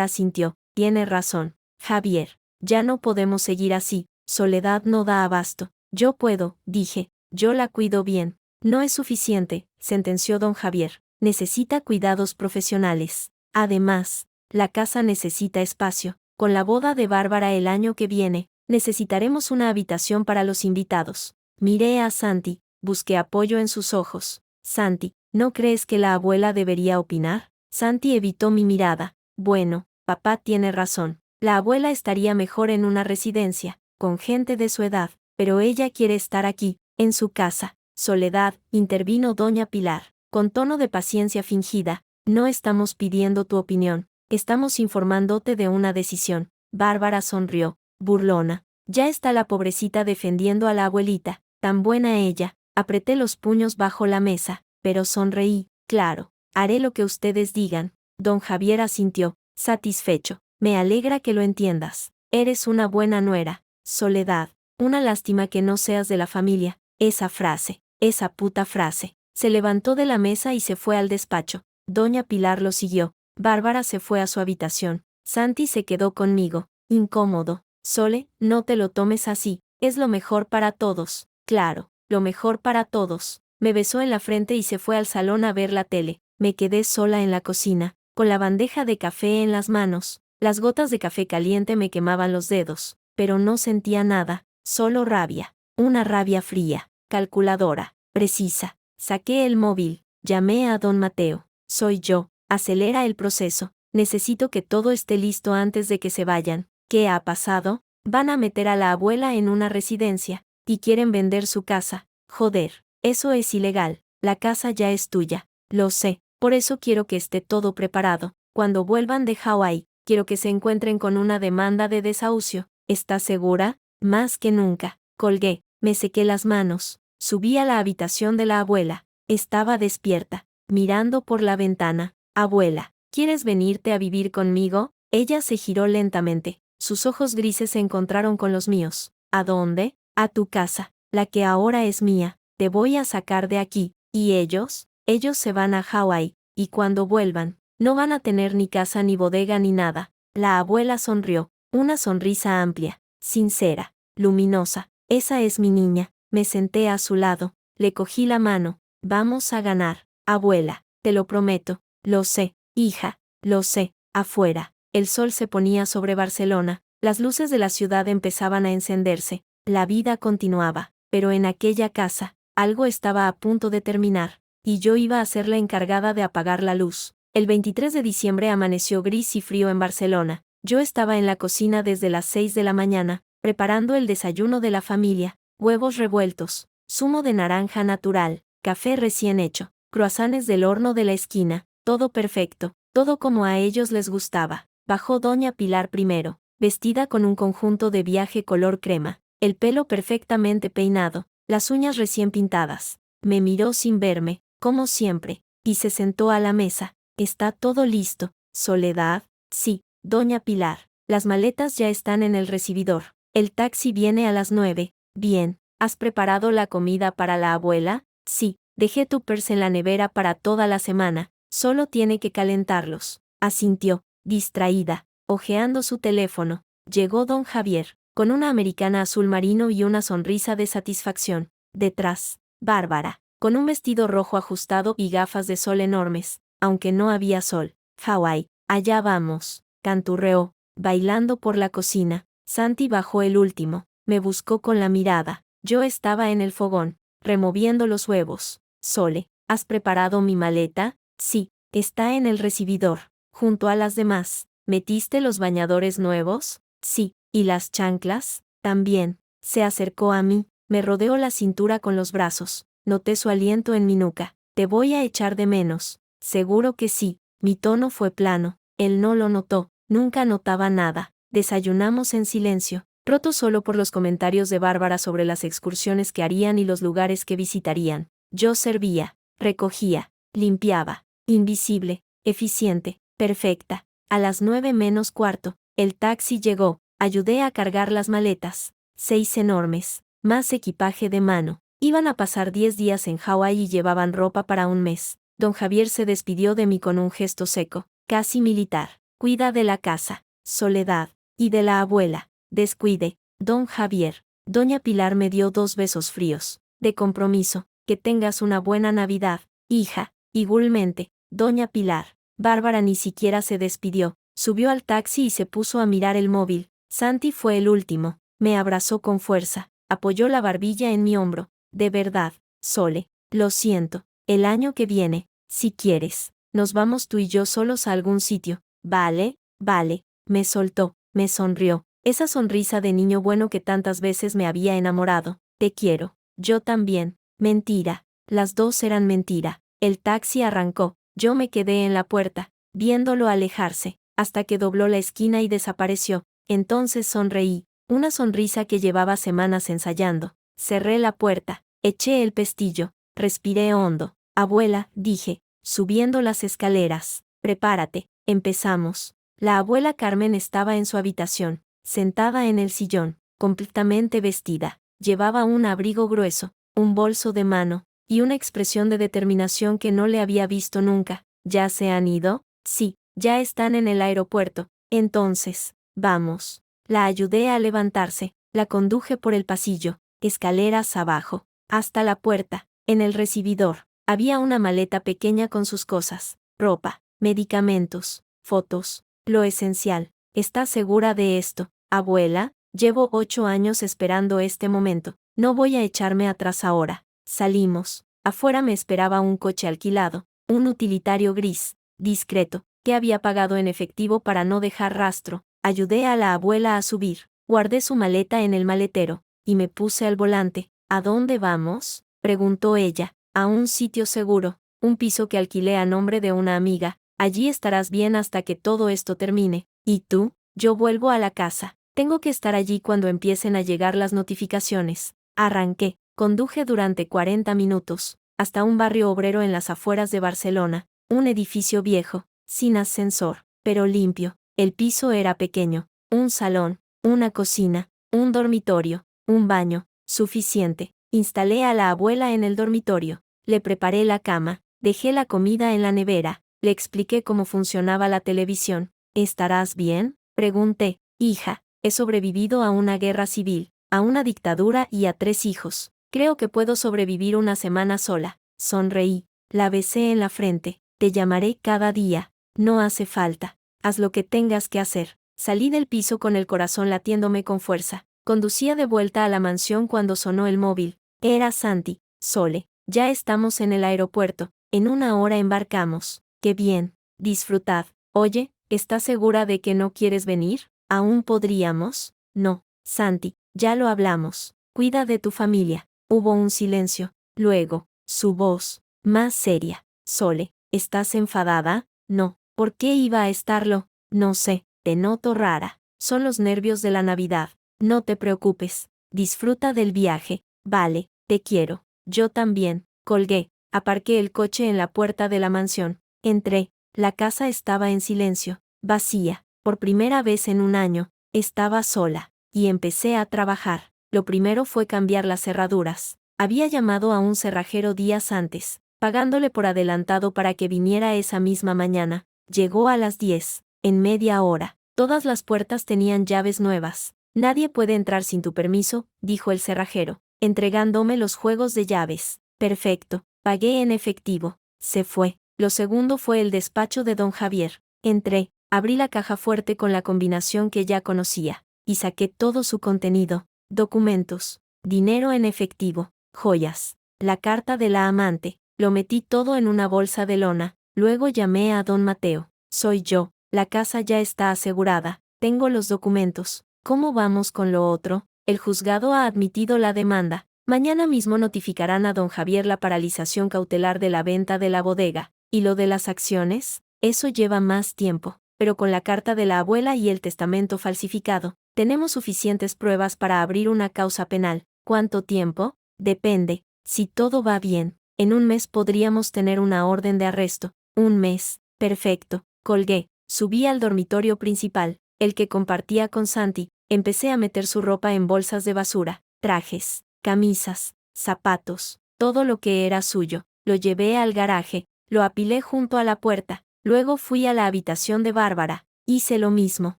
S1: asintió. «Tiene razón, Javier. Ya no podemos seguir así. Soledad no da abasto». «Yo puedo», dije. «Yo la cuido bien». «No es suficiente», sentenció don Javier. «Necesita cuidados profesionales. Además, la casa necesita espacio. Con la boda de Bárbara el año que viene, necesitaremos una habitación para los invitados». Miré a Santi, busqué apoyo en sus ojos. «Santi, ¿no crees que la abuela debería opinar?». Santi evitó mi mirada. «Bueno, papá tiene razón. La abuela estaría mejor en una residencia, con gente de su edad, pero ella quiere estar aquí, en su casa». «Soledad», intervino doña Pilar, con tono de paciencia fingida, «no estamos pidiendo tu opinión, estamos informándote de una decisión». Bárbara sonrió, burlona. «Ya está la pobrecita defendiendo a la abuelita, tan buena ella». Apreté los puños bajo la mesa, pero sonreí. «Claro, haré lo que ustedes digan». Don Javier asintió, satisfecho. «Me alegra que lo entiendas. Eres una buena nuera, Soledad. Una lástima que no seas de la familia». Esa frase, esa puta frase. Se levantó de la mesa y se fue al despacho. Doña Pilar lo siguió. Bárbara se fue a su habitación. Santi se quedó conmigo, incómodo. «Sole, no te lo tomes así. Es lo mejor para todos». «Claro, lo mejor para todos». Me besó en la frente y se fue al salón a ver la tele. Me quedé sola en la cocina, con la bandeja de café en las manos. Las gotas de café caliente me quemaban los dedos, pero no sentía nada, solo rabia. Una rabia fría, calculadora, precisa. Saqué el móvil, llamé a don Mateo. «Soy yo, acelera el proceso. Necesito que todo esté listo antes de que se vayan». «¿Qué ha pasado?». «Van a meter a la abuela en una residencia, y quieren vender su casa». «Joder, eso es ilegal. La casa ya es tuya». «Lo sé, por eso quiero que esté todo preparado. Cuando vuelvan de Hawái, quiero que se encuentren con una demanda de desahucio». «¿Estás segura?». «Más que nunca». Colgué, me sequé las manos, subí a la habitación de la abuela. Estaba despierta, mirando por la ventana. «Abuela, ¿quieres venirte a vivir conmigo?». Ella se giró lentamente. Sus ojos grises se encontraron con los míos. «¿A dónde?». A tu casa, la que ahora es mía, te voy a sacar de aquí. ¿Y ellos? Ellos se van a Hawái, y cuando vuelvan, no van a tener ni casa ni bodega ni nada. La abuela sonrió, una sonrisa amplia, sincera, luminosa. Esa es mi niña. Me senté a su lado, le cogí la mano. Vamos a ganar, abuela, te lo prometo. Lo sé, hija, lo sé. Afuera, el sol se ponía sobre Barcelona, las luces de la ciudad empezaban a encenderse, la vida continuaba, pero en aquella casa, algo estaba a punto de terminar, y yo iba a ser la encargada de apagar la luz. El 23 de diciembre amaneció gris y frío en Barcelona. Yo estaba en la cocina desde las 6 de la mañana, preparando el desayuno de la familia, huevos revueltos, zumo de naranja natural, café recién hecho, croissants del horno de la esquina, todo perfecto, todo como a ellos les gustaba. Bajó doña Pilar primero, vestida con un conjunto de viaje color crema, el pelo perfectamente peinado, las uñas recién pintadas. Me miró sin verme, como siempre, y se sentó a la mesa. ¿Está todo listo, Soledad? Sí, doña Pilar. Las maletas ya están en el recibidor. El taxi viene a las 9. Bien. ¿Has preparado la comida para la abuela? Sí. Dejé tuppers en la nevera para toda la semana. Solo tiene que calentarlos. Asintió, distraída, hojeando su teléfono. Llegó don Javier, con una americana azul marino y una sonrisa de satisfacción. Detrás, Bárbara, con un vestido rojo ajustado y gafas de sol enormes, aunque no había sol. Hawái, allá vamos, canturreó, bailando por la cocina. Santi bajó el último, me buscó con la mirada. Yo estaba en el fogón, removiendo los huevos. Sole, ¿has preparado mi maleta? Sí, está en el recibidor, junto a las demás. ¿Metiste los bañadores nuevos? Sí, ¿y las chanclas? También. Se acercó a mí, me rodeó la cintura con los brazos. Noté su aliento en mi nuca. Te voy a echar de menos. Seguro que sí. Mi tono fue plano. Él no lo notó, nunca notaba nada. Desayunamos en silencio, roto solo por los comentarios de Bárbara sobre las excursiones que harían y los lugares que visitarían. Yo servía, recogía, limpiaba, invisible, eficiente, perfecta. A las 9 menos cuarto, el taxi llegó, ayudé a cargar las maletas. 6 enormes, más equipaje de mano. Iban a pasar 10 días en Hawái y llevaban ropa para un mes. Don Javier se despidió de mí con un gesto seco, casi militar. Cuida de la casa, Soledad, y de la abuela. Descuide, don Javier. Doña Pilar me dio 2 besos fríos, de compromiso. Que tengas una buena Navidad, hija. Igualmente, doña Pilar. Bárbara ni siquiera se despidió, subió al taxi y se puso a mirar el móvil. Santi fue el último, me abrazó con fuerza, apoyó la barbilla en mi hombro. De verdad, Sole, lo siento, el año que viene, si quieres, nos vamos tú y yo solos a algún sitio. Vale, vale, me soltó, me sonrió, esa sonrisa de niño bueno que tantas veces me había enamorado. Te quiero, yo también. Mentira, las dos eran mentira. El taxi arrancó, yo me quedé en la puerta, viéndolo alejarse, hasta que dobló la esquina y desapareció. Entonces sonreí, una sonrisa que llevaba semanas ensayando. Cerré la puerta, eché el pestillo, respiré hondo. Abuela, dije, subiendo las escaleras, prepárate, empezamos. La abuela Carmen estaba en su habitación, sentada en el sillón, completamente vestida. Llevaba un abrigo grueso, un bolso de mano, y una expresión de determinación que no le había visto nunca. ¿Ya se han ido? Sí, ya están en el aeropuerto. Entonces, vamos. La ayudé a levantarse, la conduje por el pasillo, escaleras abajo, hasta la puerta. En el recibidor, había una maleta pequeña con sus cosas, ropa, medicamentos, fotos, lo esencial. ¿Estás segura de esto, abuela? Llevo 8 años esperando este momento. No voy a echarme atrás ahora. Salimos. Afuera me esperaba un coche alquilado, un utilitario gris, discreto, que había pagado en efectivo para no dejar rastro. Ayudé a la abuela a subir, guardé su maleta en el maletero, y me puse al volante. ¿A dónde vamos?, preguntó ella. A un sitio seguro, un piso que alquilé a nombre de una amiga. Allí estarás bien hasta que todo esto termine. ¿Y tú? Yo vuelvo a la casa. Tengo que estar allí cuando empiecen a llegar las notificaciones. Arranqué, conduje durante 40 minutos, hasta un barrio obrero en las afueras de Barcelona, un edificio viejo, sin ascensor, pero limpio. El piso era pequeño, un salón, una cocina, un dormitorio, un baño, Suficiente. Instalé a la abuela en el dormitorio. Le preparé la cama. Dejé la comida en la nevera. Le expliqué cómo funcionaba la televisión. ¿Estarás bien?, pregunté. Hija, he sobrevivido a una guerra civil, a una dictadura y a 3 hijos. Creo que puedo sobrevivir una semana sola. Sonreí. La besé en la frente. Te llamaré cada día. No hace falta. Haz lo que tengas que hacer. Salí del piso con el corazón latiéndome con fuerza. Conducía de vuelta a la mansión cuando sonó el móvil. Era Santi. Sole, ya estamos en el aeropuerto. En 1 hora embarcamos. ¡Qué bien! Disfrutad. Oye, ¿estás segura de que no quieres venir? ¿Aún podríamos? No, Santi, ya lo hablamos. Cuida de tu familia. Hubo un silencio. Luego, su voz, más seria. Sole, ¿estás enfadada? No. ¿Por qué iba a estarlo? No sé, te noto rara. Son los nervios de la Navidad. No te preocupes. Disfruta del viaje. Vale, te quiero. Yo también. Colgué. Aparqué el coche en la puerta de la mansión. Entré. La casa estaba en silencio, vacía. Por primera vez en 1 año, estaba sola. Y empecé a trabajar. Lo primero fue cambiar las cerraduras. Había llamado a un cerrajero días antes, pagándole por adelantado para que viniera esa misma mañana. Llegó a las 10, en media hora. Todas las puertas tenían llaves nuevas. Nadie puede entrar sin tu permiso, dijo el cerrajero, entregándome los juegos de llaves. Perfecto, pagué en efectivo. Se fue. Lo segundo fue el despacho de don Javier. Entré, abrí la caja fuerte con la combinación que ya conocía, y saqué todo su contenido: documentos, dinero en efectivo, joyas, la carta de la amante. Lo metí todo en una bolsa de lona. Luego llamé a don Mateo. Soy yo, la casa ya está asegurada, tengo los documentos. ¿Cómo vamos con lo otro? El juzgado ha admitido la demanda. Mañana mismo notificarán a don Javier la paralización cautelar de la venta de la bodega. ¿Y lo de las acciones? Eso lleva más tiempo, pero con la carta de la abuela y el testamento falsificado, tenemos suficientes pruebas para abrir una causa penal. ¿Cuánto tiempo? Depende. Si todo va bien, en 1 mes podríamos tener una orden de arresto. 1 mes. Perfecto. Colgué. Subí al dormitorio principal, el que compartía con Santi. Empecé a meter su ropa en bolsas de basura, trajes, camisas, zapatos, todo lo que era suyo. Lo llevé al garaje, lo apilé junto a la puerta. Luego fui a la habitación de Bárbara, hice lo mismo,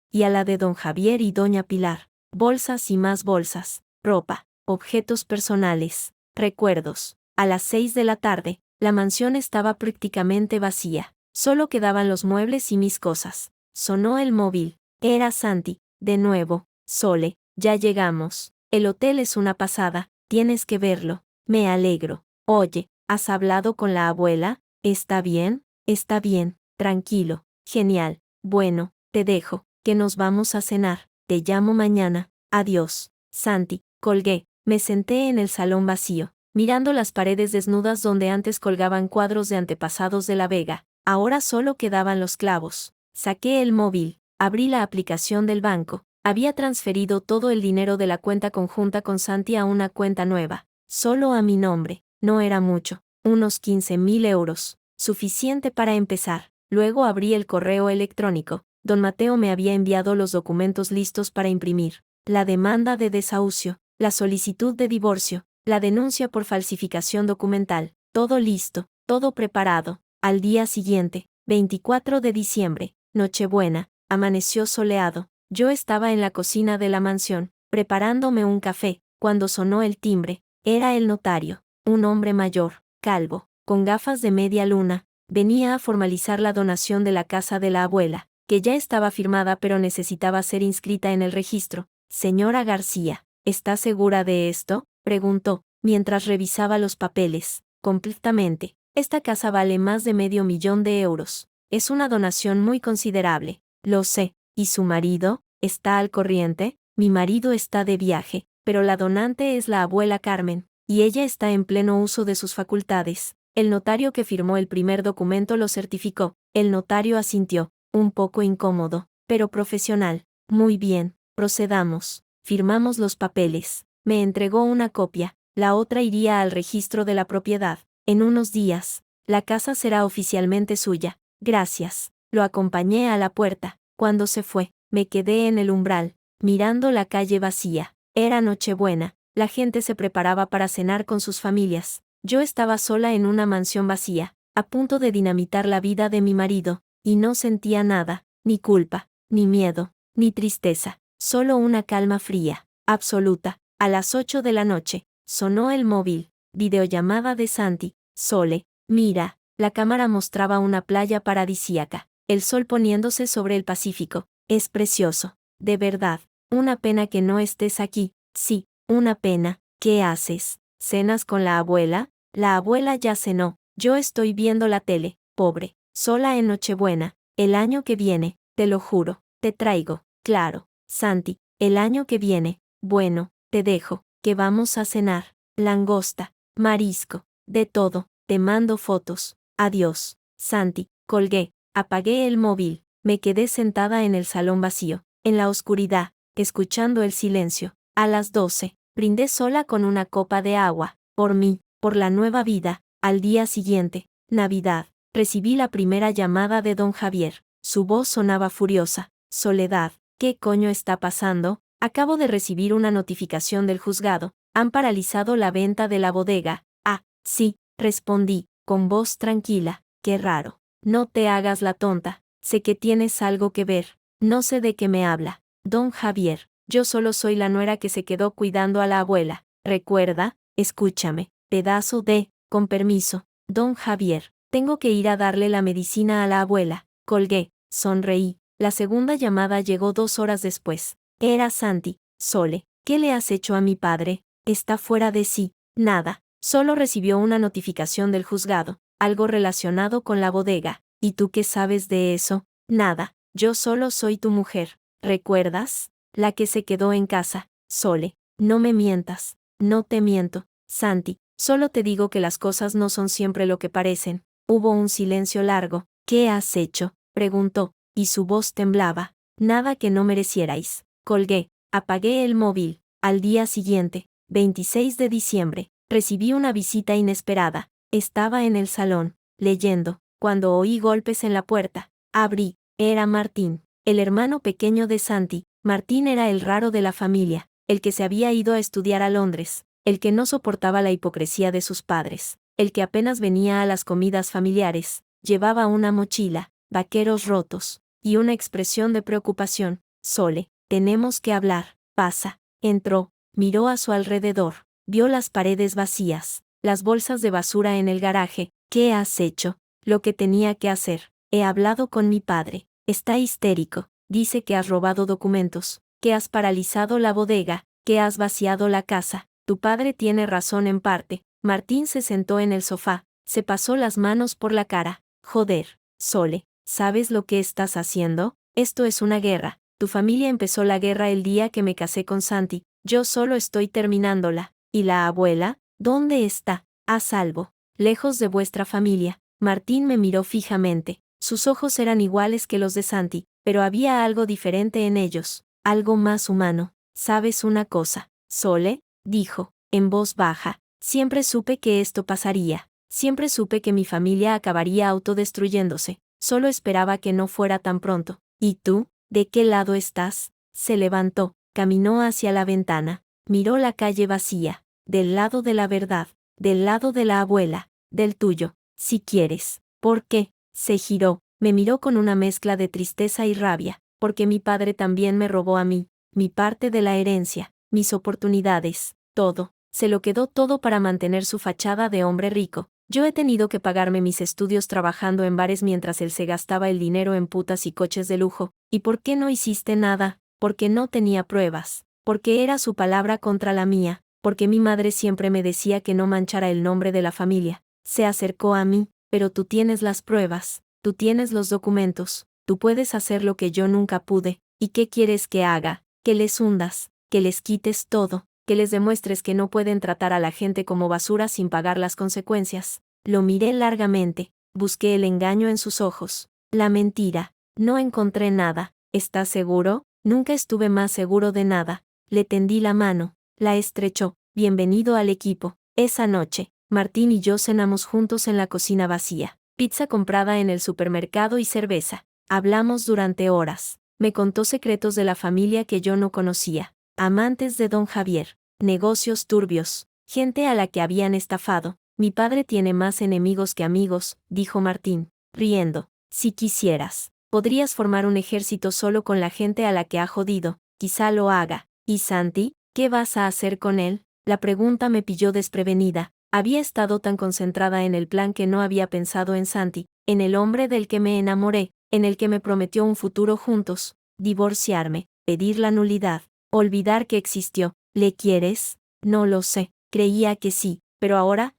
S1: y a la de don Javier y doña Pilar. Bolsas y más bolsas, ropa, objetos personales, recuerdos. A las 6 de la tarde, la mansión estaba prácticamente vacía. Solo quedaban los muebles y mis cosas. Sonó el móvil. Era Santi. De nuevo. Sole, ya llegamos. El hotel es una pasada, tienes que verlo. Me alegro. Oye, ¿has hablado con la abuela? ¿Está bien? Está bien, tranquilo. Genial. Bueno, te dejo, que nos vamos a cenar. Te llamo mañana. Adiós. Santi. Colgué. Me senté en el salón vacío, mirando las paredes desnudas donde antes colgaban cuadros de antepasados de la Vega. Ahora solo quedaban los clavos. Saqué el móvil, abrí la aplicación del banco. Había transferido todo el dinero de la cuenta conjunta con Santi a una cuenta nueva, solo a mi nombre. No era mucho, unos 15.000 euros, suficiente para empezar. Luego abrí el correo electrónico. Don Mateo me había enviado los documentos listos para imprimir: la demanda de desahucio, la solicitud de divorcio, la denuncia por falsificación documental. Todo listo, todo preparado. Al día siguiente, 24 de diciembre, Nochebuena, amaneció soleado. Yo estaba en la cocina de la mansión, preparándome un café, cuando sonó el timbre. Era el notario, un hombre mayor, calvo, con gafas de media luna. Venía a formalizar la donación de la casa de la abuela, que ya estaba firmada pero necesitaba ser inscrita en el registro. Señora García, ¿está segura de esto?, preguntó, mientras revisaba los papeles. Completamente. Esta casa vale más de medio millón de euros. Es una donación muy considerable. Lo sé. ¿Y su marido? ¿Está al corriente? Mi marido está de viaje, pero la donante es la abuela Carmen, y ella está en pleno uso de sus facultades. El notario que firmó el primer documento lo certificó. El notario asintió, un poco incómodo, pero profesional. Muy bien, procedamos. Firmamos los papeles. Me entregó una copia, la otra iría al registro de la propiedad. En unos días, la casa será oficialmente suya. Gracias. Lo acompañé a la puerta. Cuando se fue, me quedé en el umbral, mirando la calle vacía. Era Nochebuena, La gente se preparaba para cenar con sus familias. Yo estaba sola en una mansión vacía, a punto de dinamitar la vida de mi marido, y no sentía nada, ni culpa, ni miedo, ni tristeza, solo una calma fría, absoluta. A las 8 de la noche, sonó el móvil. Videollamada de Santi. Sole, mira, la cámara mostraba una playa paradisíaca, el sol poniéndose sobre el Pacífico. Es precioso, de verdad. Una pena que no estés aquí. Sí, una pena. ¿Qué haces? ¿Cenas con la abuela? La abuela ya cenó. Yo estoy viendo la tele, pobre, sola en Nochebuena. El año que viene, te lo juro, te traigo. Claro, Santi, el año que viene. Bueno, te dejo, que vamos a cenar. Langosta, marisco, de todo. Te mando fotos. Adiós, Santi. Colgué, apagué el móvil. Me quedé sentada en el salón vacío, en la oscuridad, escuchando el silencio. A las 12, brindé sola con una copa de agua, por mí, por la nueva vida. Al día siguiente, Navidad, recibí la primera llamada de don Javier. Su voz sonaba furiosa. Soledad, ¿qué coño está pasando? Acabo de recibir una notificación del juzgado. Han paralizado la venta de la bodega. Ah, sí, respondí, con voz tranquila. Qué raro. No te hagas la tonta. Sé que tienes algo que ver. No sé de qué me habla. Don Javier, yo solo soy la nuera que se quedó cuidando a la abuela. ¿Recuerda? Escúchame, pedazo de... Con permiso, don Javier, tengo que ir a darle la medicina a la abuela. Colgué, sonreí. La segunda llamada llegó 2 horas después. Era Santi. Sole, ¿qué le has hecho a mi padre? Está fuera de sí. Nada, solo recibió una notificación del juzgado, algo relacionado con la bodega. ¿Y tú qué sabes de eso? Nada, yo solo soy tu mujer. ¿Recuerdas? La que se quedó en casa. Sole, no me mientas. No te miento, Santi. Solo te digo que las cosas no son siempre lo que parecen. Hubo un silencio largo. ¿Qué has hecho? Preguntó, y su voz temblaba. Nada que no merecierais. Colgué, apagué el móvil. Al día siguiente, 26 de diciembre, recibí una visita inesperada. Estaba en el salón, leyendo, cuando oí golpes en la puerta. Abrí. Era Martín, el hermano pequeño de Santi. Martín era el raro de la familia, el que se había ido a estudiar a Londres, el que no soportaba la hipocresía de sus padres, el que apenas venía a las comidas familiares. Llevaba una mochila, vaqueros rotos, y una expresión de preocupación. Sole, tenemos que hablar. Pasa. Entró, miró a su alrededor, vio las paredes vacías, las bolsas de basura en el garaje. ¿Qué has hecho? Lo que tenía que hacer. He hablado con mi padre. Está histérico. Dice que has robado documentos, que has paralizado la bodega, que has vaciado la casa. Tu padre tiene razón en parte. Martín se sentó en el sofá, se pasó las manos por la cara. Joder, Sole, ¿sabes lo que estás haciendo? Esto es una guerra. Tu familia empezó la guerra el día que me casé con Santi. Yo solo estoy terminándola. ¿Y la abuela? ¿Dónde está? A salvo. Lejos de vuestra familia. Martín me miró fijamente. Sus ojos eran iguales que los de Santi, pero había algo diferente en ellos, algo más humano. ¿Sabes una cosa, Sole? Dijo, en voz baja. Siempre supe que esto pasaría. Siempre supe que mi familia acabaría autodestruyéndose. Solo esperaba que no fuera tan pronto. ¿Y tú? ¿De qué lado estás? Se levantó, caminó hacia la ventana, miró la calle vacía. Del lado de la verdad, del lado de la abuela, del tuyo, si quieres. ¿Por qué? Se giró, me miró con una mezcla de tristeza y rabia, porque mi padre también me robó a mí, mi parte de la herencia, mis oportunidades, todo. Se lo quedó todo para mantener su fachada de hombre rico. Yo he tenido que pagarme mis estudios trabajando en bares mientras él se gastaba el dinero en putas y coches de lujo. ¿Y por qué no hiciste nada? Porque no tenía pruebas. Porque era su palabra contra la mía. Porque mi madre siempre me decía que no manchara el nombre de la familia. Se acercó a mí, pero tú tienes las pruebas, tú tienes los documentos, tú puedes hacer lo que yo nunca pude. ¿Y qué quieres que haga? Que les hundas, que les quites todo, que les demuestres que no pueden tratar a la gente como basura sin pagar las consecuencias. Lo miré largamente, busqué el engaño en sus ojos, la mentira. No encontré nada. ¿Estás seguro? Nunca estuve más seguro de nada. Le tendí la mano, la estrechó. Bienvenido al equipo. Esa noche, Martín y yo cenamos juntos en la cocina vacía. Pizza comprada en el supermercado y cerveza. Hablamos durante horas. Me contó secretos de la familia que yo no conocía. Amantes de don Javier. negocios turbios, gente a la que habían estafado. Mi padre tiene más enemigos que amigos, dijo Martín, riendo. Si quisieras, podrías formar un ejército solo con la gente a la que ha jodido, quizá lo haga. ¿Y Santi? ¿Qué vas a hacer con él? La pregunta me pilló desprevenida. Había estado tan concentrada en el plan que no había pensado en Santi, en el hombre del que me enamoré, en el que me prometió un futuro juntos, divorciarme, pedir la nulidad, olvidar que existió. ¿Le quieres? No lo sé, creía que sí, pero ahora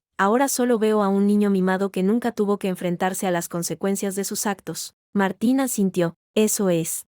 S1: solo veo a un niño mimado que nunca tuvo que enfrentarse a las consecuencias de sus actos. Martín asintió. Eso es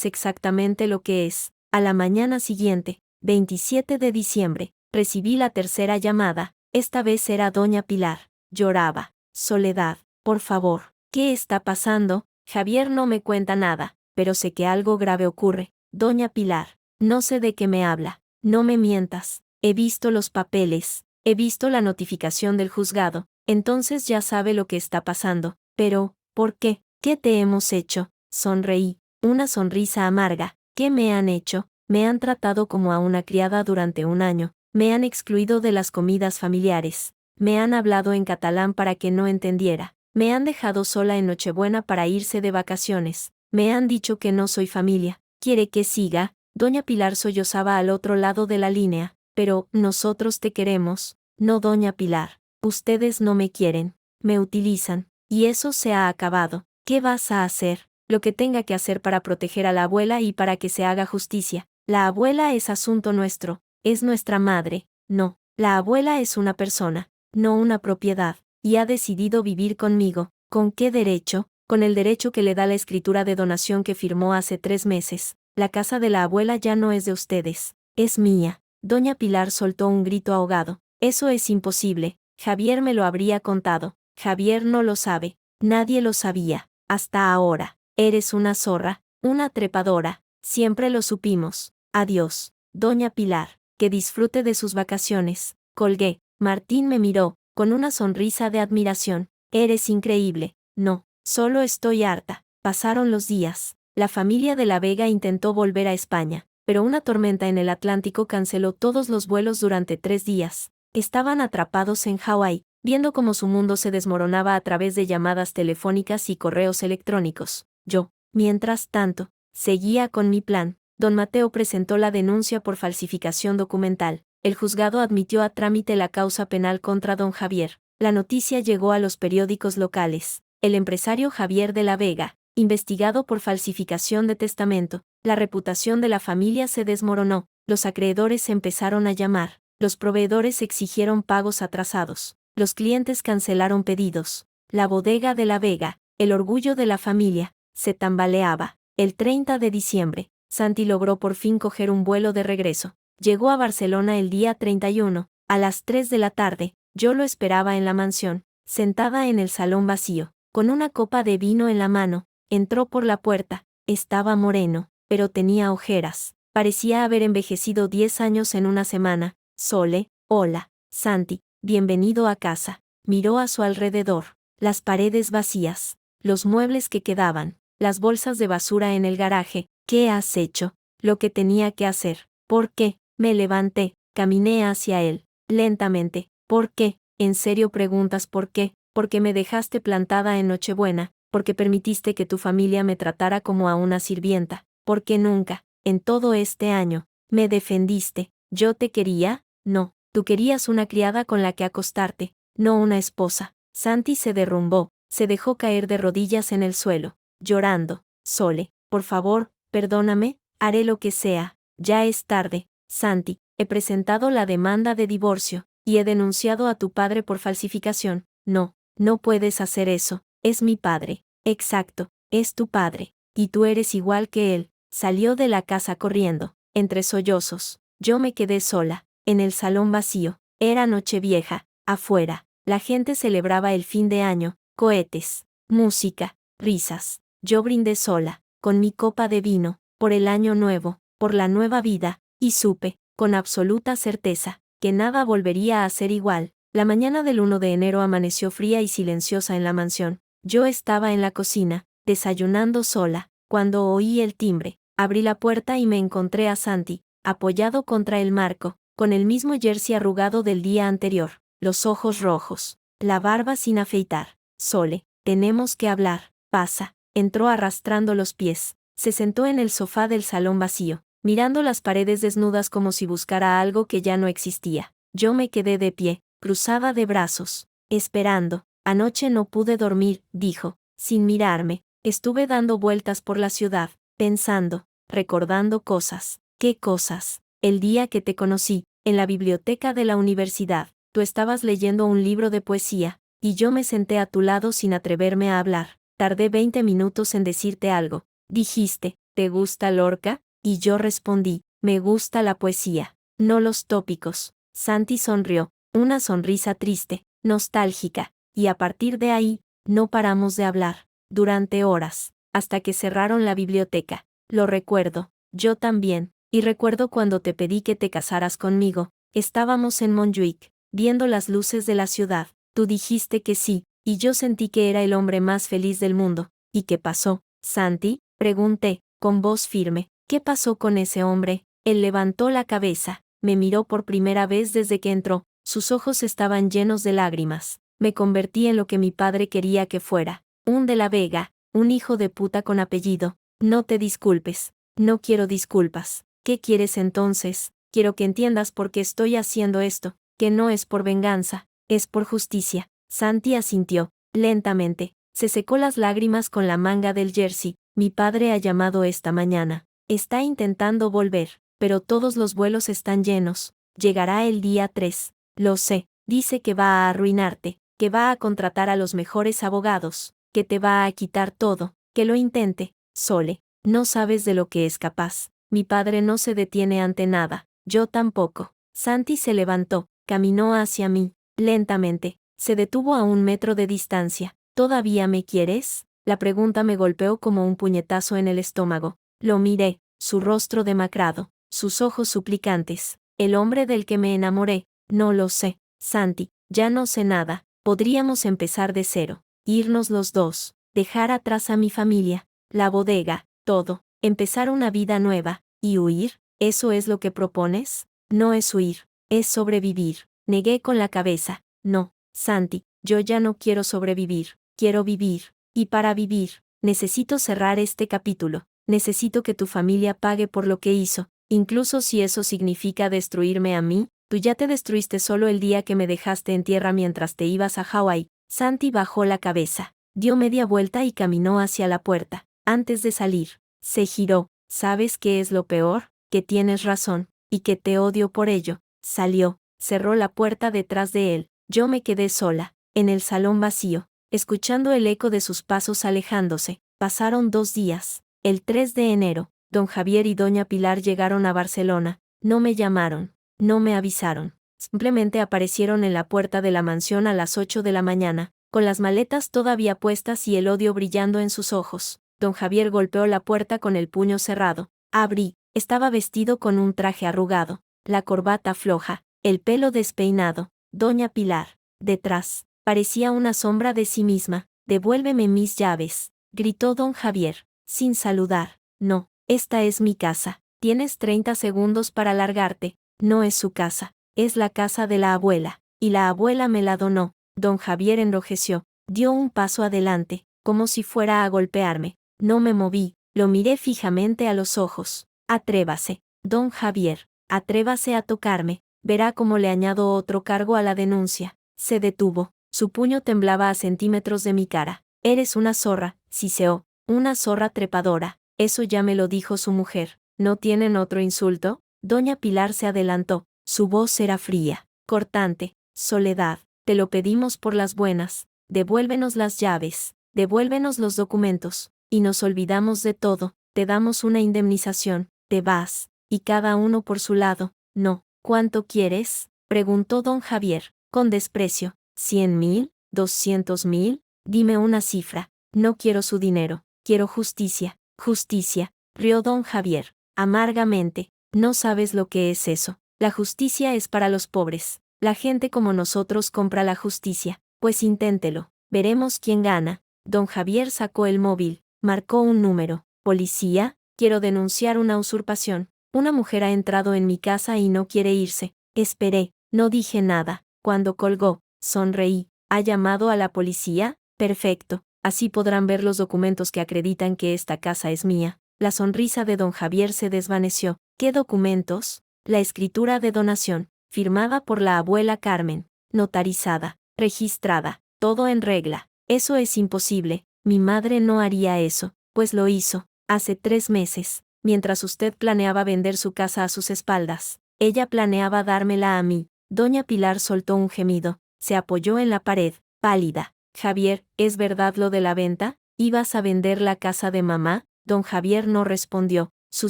S1: exactamente lo que es. A la mañana siguiente, 27 de diciembre, recibí la tercera llamada. Esta vez era doña Pilar. Lloraba. Soledad, por favor, ¿qué está pasando? Javier no me cuenta nada, pero sé que algo grave ocurre. Doña Pilar, no sé de qué me habla. No me mientas. He visto los papeles. He visto la notificación del juzgado. Entonces ya sabe lo que está pasando. Pero, ¿por qué? ¿Qué te hemos hecho? Sonreí. Una sonrisa amarga. ¿Qué me han hecho? Me han tratado como a una criada durante un año. Me han excluido de las comidas familiares. Me han hablado en catalán para que no entendiera. Me han dejado sola en Nochebuena para irse de vacaciones. Me han dicho que no soy familia. ¿Quiere que siga? Doña Pilar sollozaba al otro lado de la línea. Pero, nosotros te queremos. No, doña Pilar. Ustedes no me quieren. Me utilizan. Y eso se ha acabado. ¿Qué vas a hacer? Lo que tenga que hacer para proteger a la abuela y para que se haga justicia. La abuela es asunto nuestro. Es nuestra madre. No, la abuela es una persona, no una propiedad. Y ha decidido vivir conmigo. ¿Con qué derecho? Con el derecho que le da la escritura de donación que firmó hace 3 meses. La casa de la abuela ya no es de ustedes. Es mía. Doña Pilar soltó un grito ahogado. Eso es imposible. Javier me lo habría contado. Javier no lo sabe. Nadie lo sabía. Hasta ahora. Eres una zorra, una trepadora. Siempre lo supimos. Adiós, doña Pilar. Que disfrute de sus vacaciones. Colgué. Martín me miró, con una sonrisa de admiración. Eres increíble. No, solo estoy harta. Pasaron los días. La familia de la Vega intentó volver a España, pero una tormenta en el Atlántico canceló todos los vuelos durante 3 días. Estaban atrapados en Hawái, viendo cómo su mundo se desmoronaba a través de llamadas telefónicas y correos electrónicos. Yo, mientras tanto, seguía con mi plan. Don Mateo presentó la denuncia por falsificación documental. El juzgado admitió a trámite la causa penal contra don Javier. La noticia llegó a los periódicos locales. El empresario Javier de la Vega, investigado por falsificación de testamento. La reputación de la familia se desmoronó. Los acreedores empezaron a llamar. Los proveedores exigieron pagos atrasados. Los clientes cancelaron pedidos. La bodega de la Vega, el orgullo de la familia, se tambaleaba. El 30 de diciembre, Santi logró por fin coger un vuelo de regreso. Llegó a Barcelona el día 31, a las 3 de la tarde. Yo lo esperaba en la mansión, sentada en el salón vacío, con una copa de vino en la mano. Entró por la puerta. Estaba moreno, pero tenía ojeras. Parecía haber envejecido 10 años en una semana. Sole, hola, Santi, bienvenido a casa. Miró a su alrededor. Las paredes vacías, los muebles que quedaban, las bolsas de basura en el garaje. ¿Qué has hecho? Lo que tenía que hacer. ¿Por qué? Me levanté, caminé hacia él, lentamente. ¿Por qué? ¿En serio preguntas por qué? Porque me dejaste plantada en Nochebuena, porque permitiste que tu familia me tratara como a una sirvienta, porque nunca, en todo este año, me defendiste. ¿Yo te quería? No, tú querías una criada con la que acostarte, no una esposa. Santi se derrumbó, se dejó caer de rodillas en el suelo, llorando. Sole, por favor, perdóname, haré lo que sea. Ya es tarde, Santi, he presentado la demanda de divorcio, y he denunciado a tu padre por falsificación. No, no puedes hacer eso, es mi padre. Exacto, es tu padre, y tú eres igual que él. Salió de la casa corriendo, entre sollozos. Yo me quedé sola, en el salón vacío. Era Nochevieja, afuera. La gente celebraba el fin de año, cohetes, música, risas. Yo brindé sola, con mi copa de vino, por el año nuevo, por la nueva vida, y supe, con absoluta certeza, que nada volvería a ser igual. La mañana del 1 de enero amaneció fría y silenciosa en la mansión. Yo estaba en la cocina, desayunando sola, cuando oí el timbre. Abrí la puerta y me encontré a Santi, apoyado contra el marco, con el mismo jersey arrugado del día anterior, los ojos rojos, la barba sin afeitar. Sole, tenemos que hablar. Pasa. Entró arrastrando los pies. Se sentó en el sofá del salón vacío, mirando las paredes desnudas como si buscara algo que ya no existía. Yo me quedé de pie, cruzada de brazos, esperando. Anoche no pude dormir, dijo, sin mirarme. Estuve dando vueltas por la ciudad, pensando, recordando cosas. ¿Qué cosas? El día que te conocí, en la biblioteca de la universidad, tú estabas leyendo un libro de poesía, y yo me senté a tu lado sin atreverme a hablar. Tardé 20 minutos en decirte algo. Dijiste, ¿te gusta Lorca? Y yo respondí, me gusta la poesía, no los tópicos. Santi sonrió, una sonrisa triste, nostálgica, y a partir de ahí, no paramos de hablar, durante horas, hasta que cerraron la biblioteca. Lo recuerdo, yo también, y recuerdo cuando te pedí que te casaras conmigo. Estábamos en Montjuic, viendo las luces de la ciudad. Tú dijiste que sí, y yo sentí que era el hombre más feliz del mundo. ¿Y qué pasó, Santi? Pregunté, con voz firme. ¿Qué pasó con ese hombre? Él levantó la cabeza, me miró por primera vez desde que entró, sus ojos estaban llenos de lágrimas. Me convertí en lo que mi padre quería que fuera, un de la Vega, un hijo de puta con apellido. No te disculpes, no quiero disculpas. ¿Qué quieres entonces? Quiero que entiendas por qué estoy haciendo esto, que no es por venganza, es por justicia. Santi asintió, lentamente, se secó las lágrimas con la manga del jersey. Mi padre ha llamado esta mañana. Está intentando volver, pero todos los vuelos están llenos. Llegará el día 3. Lo sé. Dice que va a arruinarte, que va a contratar a los mejores abogados, que te va a quitar todo, que lo intente. Sole, no sabes de lo que es capaz. Mi padre no se detiene ante nada, yo tampoco. Santi se levantó, caminó hacia mí, lentamente, se detuvo a 1 metro de distancia. ¿Todavía me quieres? La pregunta me golpeó como un puñetazo en el estómago. Lo miré, su rostro demacrado, sus ojos suplicantes. El hombre del que me enamoré, no lo sé, Santi, ya no sé nada. Podríamos empezar de cero, irnos los dos, dejar atrás a mi familia, la bodega, todo, empezar una vida nueva, y huir. ¿Eso es lo que propones? No es huir, es sobrevivir. Negué con la cabeza. No, Santi, yo ya no quiero sobrevivir, quiero vivir. Y para vivir, necesito cerrar este capítulo. Necesito que tu familia pague por lo que hizo, incluso si eso significa destruirme a mí. Tú ya te destruiste solo el día que me dejaste en tierra mientras te ibas a Hawái. Santi bajó la cabeza, dio media vuelta y caminó hacia la puerta. Antes de salir, se giró. ¿Sabes qué es lo peor? Que tienes razón, y que te odio por ello. Salió, cerró la puerta detrás de él. Yo me quedé sola, en el salón vacío, escuchando el eco de sus pasos alejándose. Pasaron 2 días. El 3 de enero, don Javier y doña Pilar llegaron a Barcelona. No me llamaron, no me avisaron. Simplemente aparecieron en la puerta de la mansión a las 8 de la mañana, con las maletas todavía puestas y el odio brillando en sus ojos. Don Javier golpeó la puerta con el puño cerrado. Abrí. Estaba vestido con un traje arrugado, la corbata floja, el pelo despeinado. Doña Pilar, detrás, parecía una sombra de sí misma. «Devuélveme mis llaves», gritó don Javier, sin saludar. «No, esta es mi casa. Tienes 30 segundos para largarte». No es su casa, es la casa de la abuela, y la abuela me la donó. Don Javier enrojeció, dio un paso adelante, como si fuera a golpearme. No me moví, lo miré fijamente a los ojos. «Atrévase, don Javier, atrévase a tocarme, verá cómo le añado otro cargo a la denuncia». Se detuvo, su puño temblaba a centímetros de mi cara. «Eres una zorra, siseó, una zorra trepadora». Eso ya me lo dijo su mujer. ¿No tienen otro insulto? Doña Pilar se adelantó, su voz era fría, cortante. «Soledad, te lo pedimos por las buenas, devuélvenos las llaves, devuélvenos los documentos, y nos olvidamos de todo, te damos una indemnización, te vas, y cada uno por su lado». «No». «¿Cuánto quieres?», preguntó don Javier, con desprecio. «¿100.000? ¿200.000? Dime una cifra». «No quiero su dinero, quiero justicia». «Justicia», rió don Javier, amargamente. «No sabes lo que es eso. La justicia es para los pobres. La gente como nosotros compra la justicia. Pues inténtelo. Veremos quién gana». Don Javier sacó el móvil, marcó un número. «Policía, quiero denunciar una usurpación. Una mujer ha entrado en mi casa y no quiere irse. Esperé, no dije nada. Cuando colgó, sonreí. ¿Ha llamado a la policía? Perfecto, así podrán ver los documentos que acreditan que esta casa es mía. La sonrisa de don Javier se desvaneció. ¿Qué documentos? La escritura de donación, firmada por la abuela Carmen, notarizada, registrada, todo en regla. Eso es imposible, mi madre no haría eso, pues lo hizo, hace 3 meses, mientras usted planeaba vender su casa a sus espaldas. Ella planeaba dármela a mí. Doña Pilar soltó un gemido, se apoyó en la pared, pálida. Javier, ¿es verdad lo de la venta? ¿Ibas a vender la casa de mamá? Don Javier no respondió, su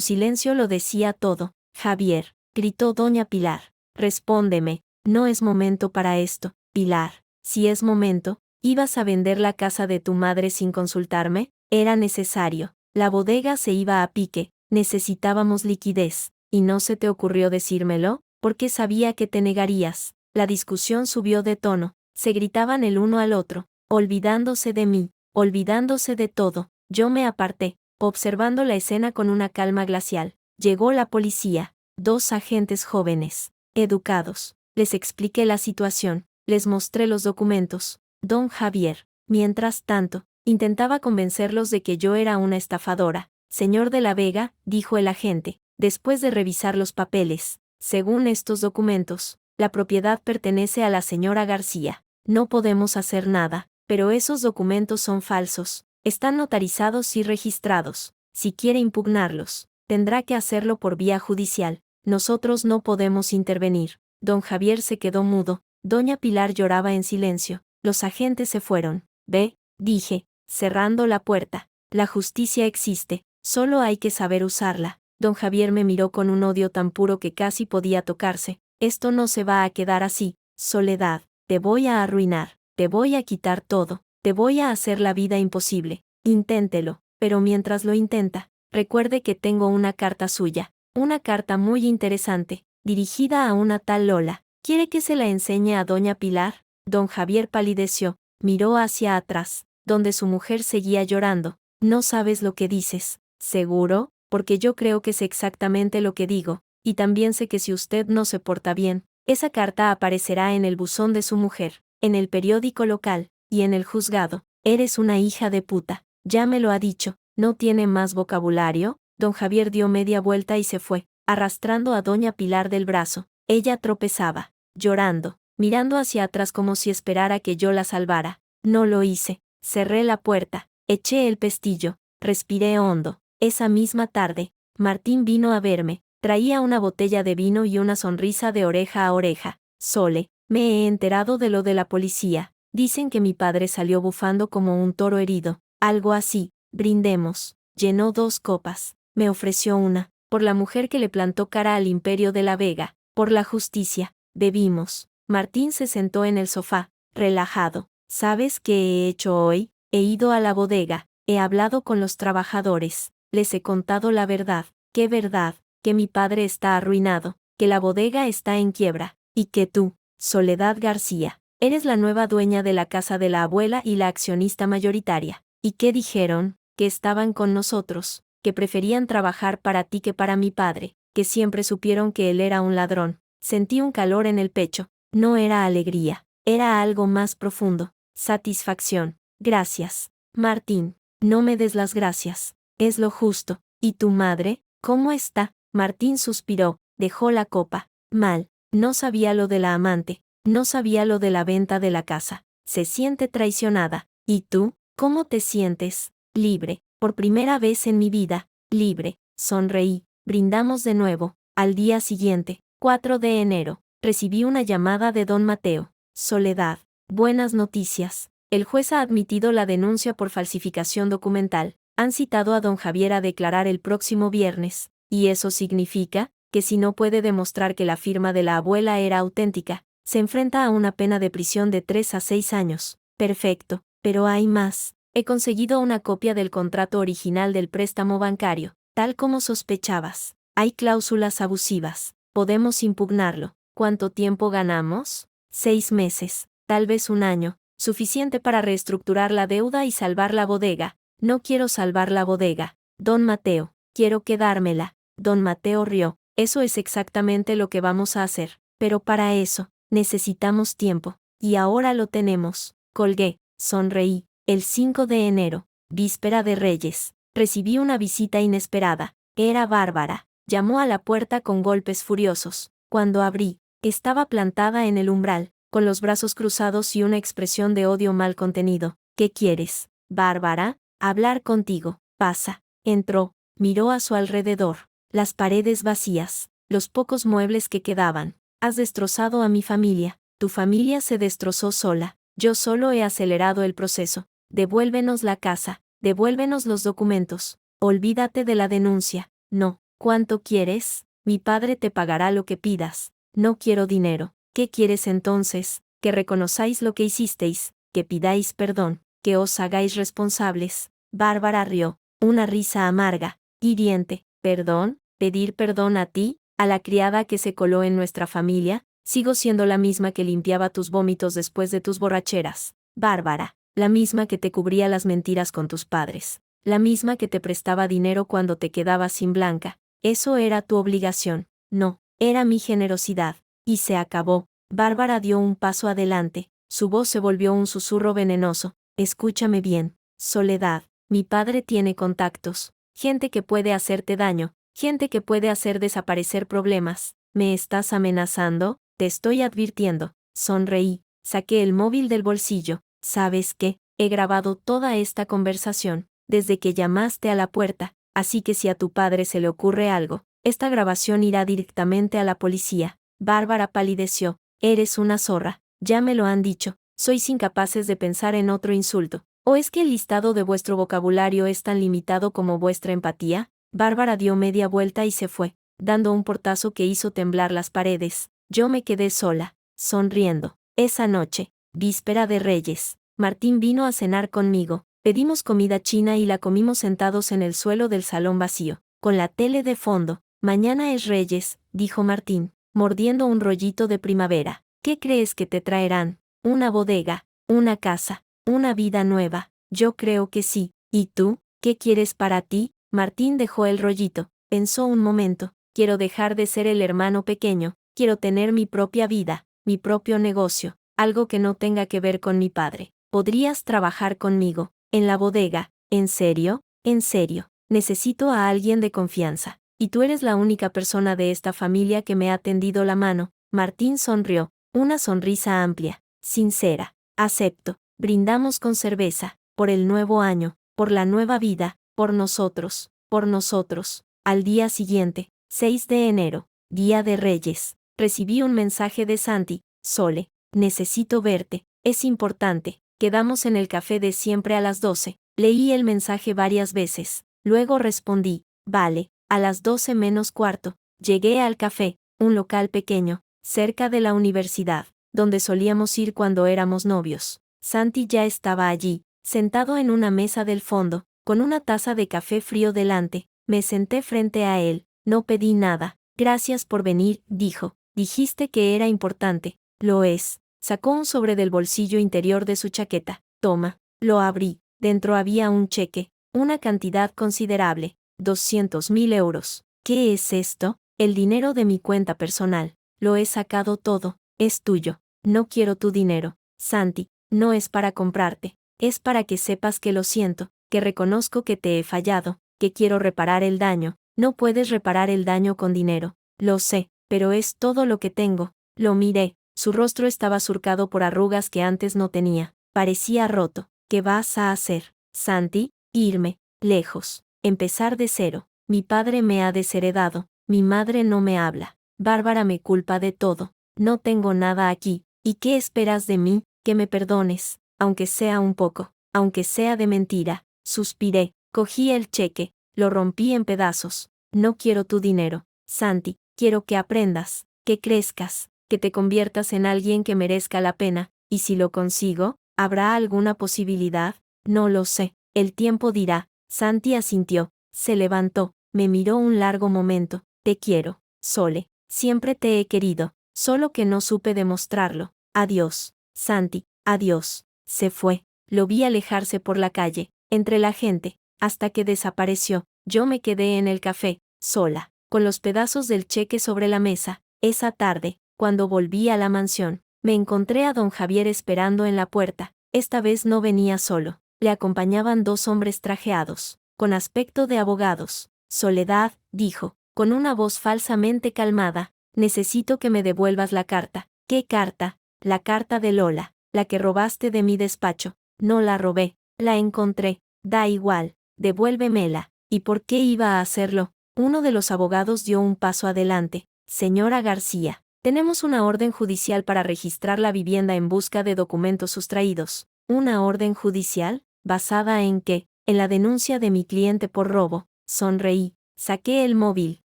S1: silencio lo decía todo. Javier, gritó doña Pilar, respóndeme, no es momento para esto. Pilar, si es momento, ¿ibas a vender la casa de tu madre sin consultarme? Era necesario, la bodega se iba a pique, necesitábamos liquidez, ¿y no se te ocurrió decírmelo? Porque sabía que te negarías. La discusión subió de tono, se gritaban el uno al otro, olvidándose de mí, olvidándose de todo. Yo me aparté, observando la escena con una calma glacial. Llegó la policía, 2 agentes jóvenes, educados. Les expliqué la situación, les mostré los documentos. Don Javier, mientras tanto, intentaba convencerlos de que yo era una estafadora. Señor de la Vega, dijo el agente, después de revisar los papeles, según estos documentos, la propiedad pertenece a la señora García. No podemos hacer nada, pero esos documentos son falsos, están notarizados y registrados. Si quiere impugnarlos, tendrá que hacerlo por vía judicial. Nosotros no podemos intervenir. Don Javier se quedó mudo, doña Pilar lloraba en silencio. Los agentes se fueron. Ve, dije, cerrando la puerta. La justicia existe, solo hay que saber usarla. Don Javier me miró con un odio tan puro que casi podía tocarse. Esto no se va a quedar así, Soledad, te voy a arruinar, te voy a quitar todo, te voy a hacer la vida imposible. Inténtelo, pero mientras lo intenta, recuerde que tengo una carta suya, una carta muy interesante, dirigida a una tal Lola. ¿Quiere que se la enseñe a doña Pilar? Don Javier palideció, miró hacia atrás, donde su mujer seguía llorando. No sabes lo que dices, ¿seguro? Porque yo creo que sé exactamente lo que digo, y también sé que si usted no se porta bien, esa carta aparecerá en el buzón de su mujer, en el periódico local, y en el juzgado. Eres una hija de puta, ya me lo ha dicho, ¿no tiene más vocabulario? Don Javier dio media vuelta y se fue, arrastrando a doña Pilar del brazo. Ella tropezaba, llorando, mirando hacia atrás como si esperara que yo la salvara. No lo hice, cerré la puerta, eché el pestillo, respiré hondo. Esa misma tarde, Martín vino a verme, traía una botella de vino y una sonrisa de oreja a oreja. Sole, me he enterado de lo de la policía. Dicen que mi padre salió bufando como un toro herido. Algo así, brindemos. Llenó 2 copas. Me ofreció una, por la mujer que le plantó cara al imperio de la Vega, por la justicia. Bebimos. Martín se sentó en el sofá, relajado. ¿Sabes qué he hecho hoy? He ido a la bodega, he hablado con los trabajadores. Les he contado la verdad. ¿Qué verdad? Que mi padre está arruinado, que la bodega está en quiebra, y que tú, Soledad García, eres la nueva dueña de la casa de la abuela y la accionista mayoritaria. ¿Y qué dijeron? Que estaban con nosotros, que preferían trabajar para ti que para mi padre, que siempre supieron que él era un ladrón. Sentí un calor en el pecho. No era alegría, era algo más profundo. Satisfacción. Gracias, Martín. No me des las gracias. Es lo justo. ¿Y tu madre? ¿Cómo está? Martín suspiró, dejó la copa. Mal. No sabía lo de la amante, no sabía lo de la venta de la casa. Se siente traicionada. ¿Y tú? ¿Cómo te sientes? Libre. Por primera vez en mi vida. Libre. Sonreí. Brindamos de nuevo. Al día siguiente, 4 de enero, recibí una llamada de don Mateo. Soledad. Buenas noticias. El juez ha admitido la denuncia por falsificación documental. Han citado a don Javier a declarar el próximo viernes, y eso significa que si no puede demostrar que la firma de la abuela era auténtica, se enfrenta a una pena de prisión de 3 a 6 años. Perfecto, pero hay más. He conseguido una copia del contrato original del préstamo bancario, tal como sospechabas. Hay cláusulas abusivas. Podemos impugnarlo. ¿Cuánto tiempo ganamos? 6 meses, tal vez 1 año, suficiente para reestructurar la deuda y salvar la bodega. No quiero salvar la bodega, don Mateo, quiero quedármela. Don Mateo rió. Eso es exactamente lo que vamos a hacer. pero para eso, necesitamos tiempo, y ahora lo tenemos. Colgué, sonreí. El 5 de enero, víspera de Reyes, recibí una visita inesperada. Era Bárbara. Llamó a la puerta con golpes furiosos. Cuando abrí, estaba plantada en el umbral, con los brazos cruzados y una expresión de odio mal contenido. ¿Qué quieres, Bárbara? Hablar contigo. Pasa. Entró, miró a su alrededor. Las paredes vacías, los pocos muebles que quedaban. Has destrozado a mi familia. Tu familia se destrozó sola. Yo solo he acelerado el proceso. Devuélvenos la casa. Devuélvenos los documentos. Olvídate de la denuncia. No. ¿Cuánto quieres? Mi padre te pagará lo que pidas. No quiero dinero. ¿Qué quieres entonces? Que reconozcáis lo que hicisteis, que pidáis perdón, que os hagáis responsables. Bárbara rió, una risa amarga, hiriente. ¿Perdón? ¿Pedir perdón a ti? ¿A la criada que se coló en nuestra familia? Sigo siendo la misma que limpiaba tus vómitos después de tus borracheras. Bárbara, la misma que te cubría las mentiras con tus padres. La misma que te prestaba dinero cuando te quedabas sin Blanca. Eso era tu obligación. No, era mi generosidad. Y se acabó. Bárbara dio un paso adelante. Su voz se volvió un susurro venenoso. Escúchame bien, Soledad. Mi padre tiene contactos. Gente que puede hacerte daño. Gente que puede hacer desaparecer problemas. ¿Me estás amenazando? Te estoy advirtiendo. Sonreí. Saqué el móvil del bolsillo. ¿Sabes qué? He grabado toda esta conversación, desde que llamaste a la puerta. Así que si a tu padre se le ocurre algo, esta grabación irá directamente a la policía. Bárbara palideció. Eres una zorra. Ya me lo han dicho. Sois incapaces de pensar en otro insulto. ¿O es que el listado de vuestro vocabulario es tan limitado como vuestra empatía? Bárbara dio media vuelta y se fue, dando un portazo que hizo temblar las paredes. Yo me quedé sola, sonriendo. Esa noche, víspera de Reyes, Martín vino a cenar conmigo. Pedimos comida china y la comimos sentados en el suelo del salón vacío, con la tele de fondo. Mañana es Reyes, dijo Martín, mordiendo un rollito de primavera. ¿Qué crees que te traerán? ¿Una bodega? ¿Una casa? ¿Una vida nueva? Yo creo que sí. ¿Y tú? ¿Qué quieres para ti? Martín dejó el rollito, pensó un momento. Quiero dejar de ser el hermano pequeño, quiero tener mi propia vida, mi propio negocio, algo que no tenga que ver con mi padre. ¿Podrías trabajar conmigo? En la bodega. ¿En serio? En serio. Necesito a alguien de confianza. Y tú eres la única persona de esta familia que me ha tendido la mano. Martín sonrió, una sonrisa amplia, sincera. Acepto. Brindamos con cerveza, por el nuevo año, por la nueva vida, por nosotros, por nosotros. Al día siguiente, 6 de enero, día de Reyes, recibí un mensaje de Santi. Sole, necesito verte, es importante. Quedamos en el café de siempre a las 12. Leí el mensaje varias veces. Luego respondí, vale, a las 12 menos cuarto. Llegué al café, un local pequeño, cerca de la universidad, donde solíamos ir cuando éramos novios. Santi ya estaba allí, sentado en una mesa del fondo, con una taza de café frío delante. Me senté frente a él, no pedí nada. Gracias por venir, dijo. Dijiste que era importante. Lo es. Sacó un sobre del bolsillo interior de su chaqueta. Toma. Lo abrí. Dentro había un cheque, una cantidad considerable, 200.000 euros. ¿Qué es esto? El dinero de mi cuenta personal. Lo he sacado todo. Es tuyo. No quiero tu dinero, Santi. No es para comprarte. Es para que sepas que lo siento, que reconozco que te he fallado, que quiero reparar el daño. No puedes reparar el daño con dinero. Lo sé, pero es todo lo que tengo. Lo miré. Su rostro estaba surcado por arrugas que antes no tenía. Parecía roto. ¿Qué vas a hacer, Santi? Irme, lejos, empezar de cero. Mi padre me ha desheredado, mi madre no me habla. Bárbara me culpa de todo. No tengo nada aquí. ¿Y qué esperas de mí? Que me perdones, aunque sea un poco, aunque sea de mentira. Suspiré, cogí el cheque, lo rompí en pedazos. No quiero tu dinero, Santi. Quiero que aprendas, que crezcas, que te conviertas en alguien que merezca la pena, y si lo consigo, ¿habrá alguna posibilidad? No lo sé, el tiempo dirá. Santi asintió, se levantó, me miró un largo momento. Te quiero, Sole, siempre te he querido, solo que no supe demostrarlo. Adiós, Santi, adiós. Se fue, lo vi alejarse por la calle, entre la gente, hasta que desapareció. Yo me quedé en el café, sola, con los pedazos del cheque sobre la mesa. Esa tarde, Cuando volví a la mansión, me encontré a don Javier esperando en la puerta. Esta vez no venía solo. Le acompañaban 2 hombres trajeados, con aspecto de abogados. Soledad, dijo, con una voz falsamente calmada, necesito que me devuelvas la carta. ¿Qué carta? La carta de Lola, la que robaste de mi despacho. No la robé, la encontré. Da igual, devuélvemela. ¿Y por qué iba a hacerlo? Uno de los abogados dio un paso adelante. Señora García, tenemos una orden judicial para registrar la vivienda en busca de documentos sustraídos. ¿Una orden judicial? ¿Basada en qué? En la denuncia de mi cliente por robo. Sonreí. Saqué el móvil.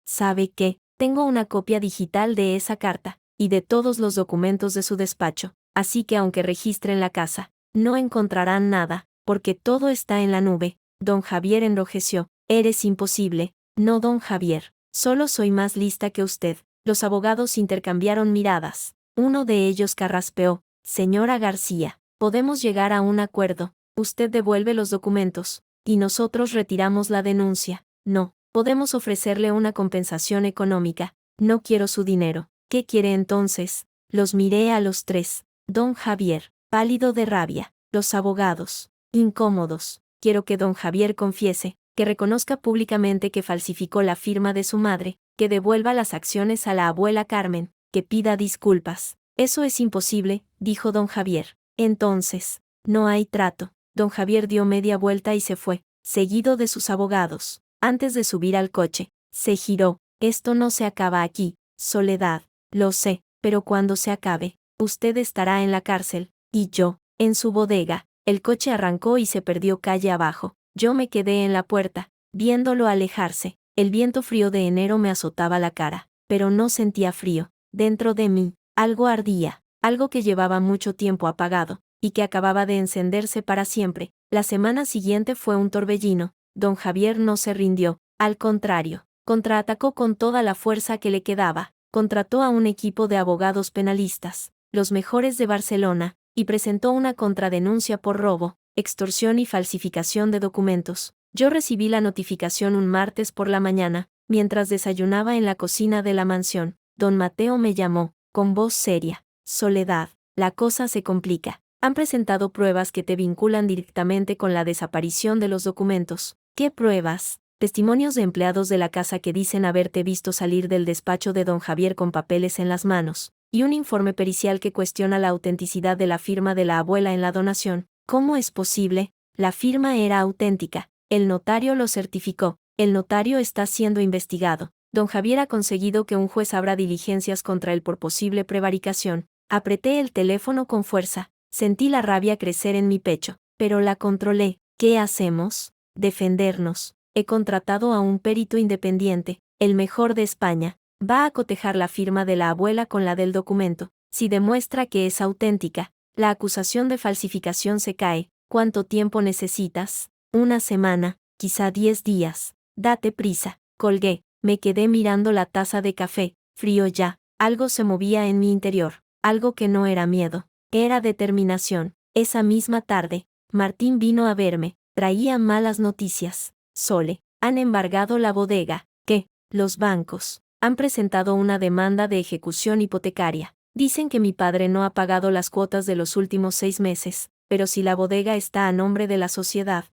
S1: ¿Sabe qué? Tengo una copia digital de esa carta, y de todos los documentos de su despacho, así que aunque registren la casa, no encontrarán nada, porque todo está en la nube. Don Javier enrojeció. Eres imposible. No, don Javier. Solo soy más lista que usted. Los abogados intercambiaron miradas. Uno de ellos carraspeó. Señora García, podemos llegar a un acuerdo. Usted devuelve los documentos, y nosotros retiramos la denuncia. No, podemos ofrecerle una compensación económica. No quiero su dinero. ¿Qué quiere entonces? Los miré a los 3. Don Javier, pálido de rabia. Los abogados, incómodos. Quiero que don Javier confiese, que reconozca públicamente que falsificó la firma de su madre, que devuelva las acciones a la abuela Carmen, que pida disculpas. Eso es imposible, dijo don Javier. Entonces, no hay trato. Don Javier dio media vuelta y se fue, seguido de sus abogados. Antes de subir al coche, se giró. Esto no se acaba aquí, Soledad. Lo sé, pero cuando se acabe, usted estará en la cárcel, y yo, en su bodega. El coche arrancó y se perdió calle abajo. Yo me quedé en la puerta, viéndolo alejarse. El viento frío de enero me azotaba la cara, pero no sentía frío. Dentro de mí, algo ardía, algo que llevaba mucho tiempo apagado, y que acababa de encenderse para siempre. La semana siguiente fue un torbellino. Don Javier no se rindió, al contrario, contraatacó con toda la fuerza que le quedaba. Contrató a un equipo de abogados penalistas, los mejores de Barcelona, y presentó una contradenuncia por robo, extorsión y falsificación de documentos. Yo recibí la notificación un martes por la mañana, mientras desayunaba en la cocina de la mansión. Don Mateo me llamó, con voz seria. Soledad, la cosa se complica. Han presentado pruebas que te vinculan directamente con la desaparición de los documentos. ¿Qué pruebas? Testimonios de empleados de la casa que dicen haberte visto salir del despacho de don Javier con papeles en las manos, y un informe pericial que cuestiona la autenticidad de la firma de la abuela en la donación. ¿Cómo es posible? La firma era auténtica. El notario lo certificó. El notario está siendo investigado. Don Javier ha conseguido que un juez abra diligencias contra él por posible prevaricación. Apreté el teléfono con fuerza. Sentí la rabia crecer en mi pecho, pero la controlé. ¿Qué hacemos? Defendernos. He contratado a un perito independiente, el mejor de España. Va a cotejar la firma de la abuela con la del documento. Si demuestra que es auténtica, la acusación de falsificación se cae. ¿Cuánto tiempo necesitas? 1 semana, quizá 10 días. Date prisa. Colgué. Me quedé mirando la taza de café, frío ya. Algo se movía en mi interior. Algo que no era miedo. Era determinación. Esa misma tarde, Martín vino a verme. Traía malas noticias. Sole, han embargado la bodega. ¿Qué? Los bancos han presentado una demanda de ejecución hipotecaria. Dicen que mi padre no ha pagado las cuotas de los últimos 6 meses, pero si la bodega está a nombre de la sociedad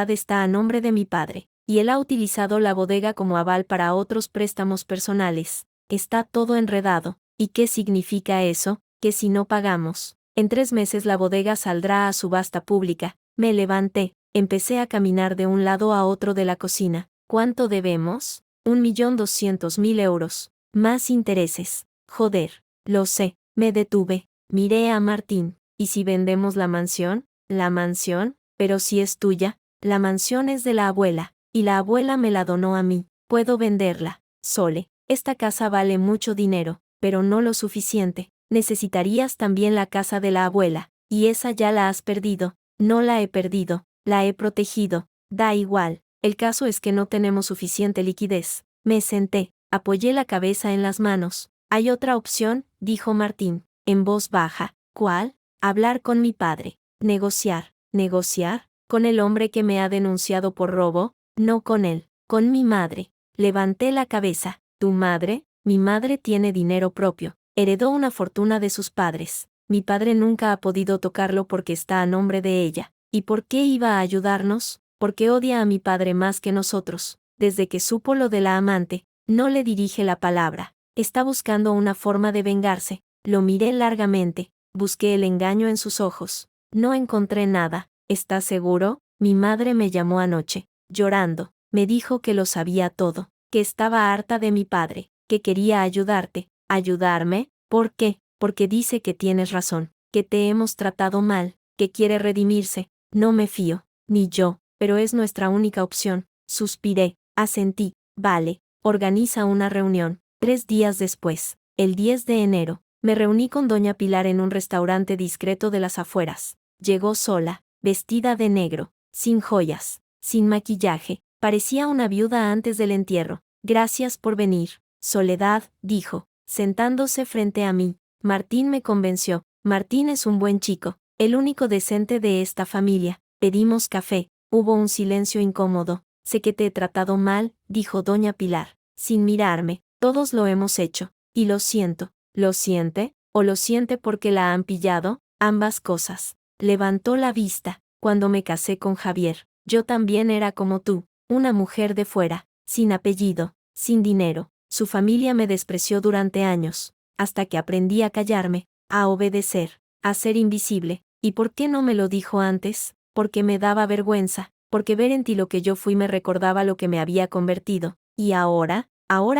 S1: está a nombre de mi padre, y él ha utilizado la bodega como aval para otros préstamos personales. Está todo enredado. ¿Y qué significa eso? Que si no pagamos, en 3 meses la bodega saldrá a subasta pública. Me levanté, empecé a caminar de un lado a otro de la cocina. ¿Cuánto debemos? 1.200.000 euros. Más intereses. Joder. Lo sé. Me detuve. Miré a Martín. ¿Y si vendemos la mansión? ¿La mansión? Pero si es tuya. La mansión es de la abuela, y la abuela me la donó a mí. Puedo venderla. Sole, esta casa vale mucho dinero, pero no lo suficiente. Necesitarías también la casa de la abuela, y esa ya la has perdido. No la he perdido, la he protegido. Da igual. El caso es que no tenemos suficiente liquidez. Me senté, apoyé la cabeza en las manos. Hay otra opción, dijo Martín, en voz baja. ¿Cuál? Hablar con mi padre. Negociar. ¿Negociar? ¿Con el hombre que me ha denunciado por robo? No con él, con mi madre. Levanté la cabeza. ¿Tu madre? Mi madre tiene dinero propio. Heredó una fortuna de sus padres. Mi padre nunca ha podido tocarlo porque está a nombre de ella. ¿Y por qué iba a ayudarnos? Porque odia a mi padre más que nosotros. Desde que supo lo de la amante, no le dirige la palabra. Está buscando una forma de vengarse. Lo miré largamente, busqué el engaño en sus ojos. No encontré nada. ¿Estás seguro? Mi madre me llamó anoche, llorando. Me dijo que lo sabía todo, que estaba harta de mi padre, que quería ayudarte. ¿Ayudarme? ¿Por qué? Porque dice que tienes razón, que te hemos tratado mal, que quiere redimirse. No me fío, ni yo, pero es nuestra única opción. Suspiré, asentí. Vale, organiza una reunión. 3 días después, el 10 de enero, me reuní con doña Pilar en un restaurante discreto de las afueras. Llegó sola, vestida de negro, sin joyas, sin maquillaje, parecía una viuda antes del entierro. Gracias por venir, Soledad, dijo, sentándose frente a mí. Martín me convenció. Martín es un buen chico, el único decente de esta familia. Pedimos café. Hubo un silencio incómodo. Sé que te he tratado mal, dijo doña Pilar, sin mirarme. Todos lo hemos hecho. Y lo siento. ¿Lo siente? ¿O lo siente porque la han pillado? Ambas cosas. Levantó la vista. Cuando me casé con Javier, yo también era como tú, una mujer de fuera, sin apellido, sin dinero. Su familia me despreció durante años, hasta que aprendí a callarme, a obedecer, a ser invisible. ¿Y por qué no me lo dijo antes? Porque me daba vergüenza, porque ver en ti lo que yo fui me recordaba lo que me había convertido. Y ahora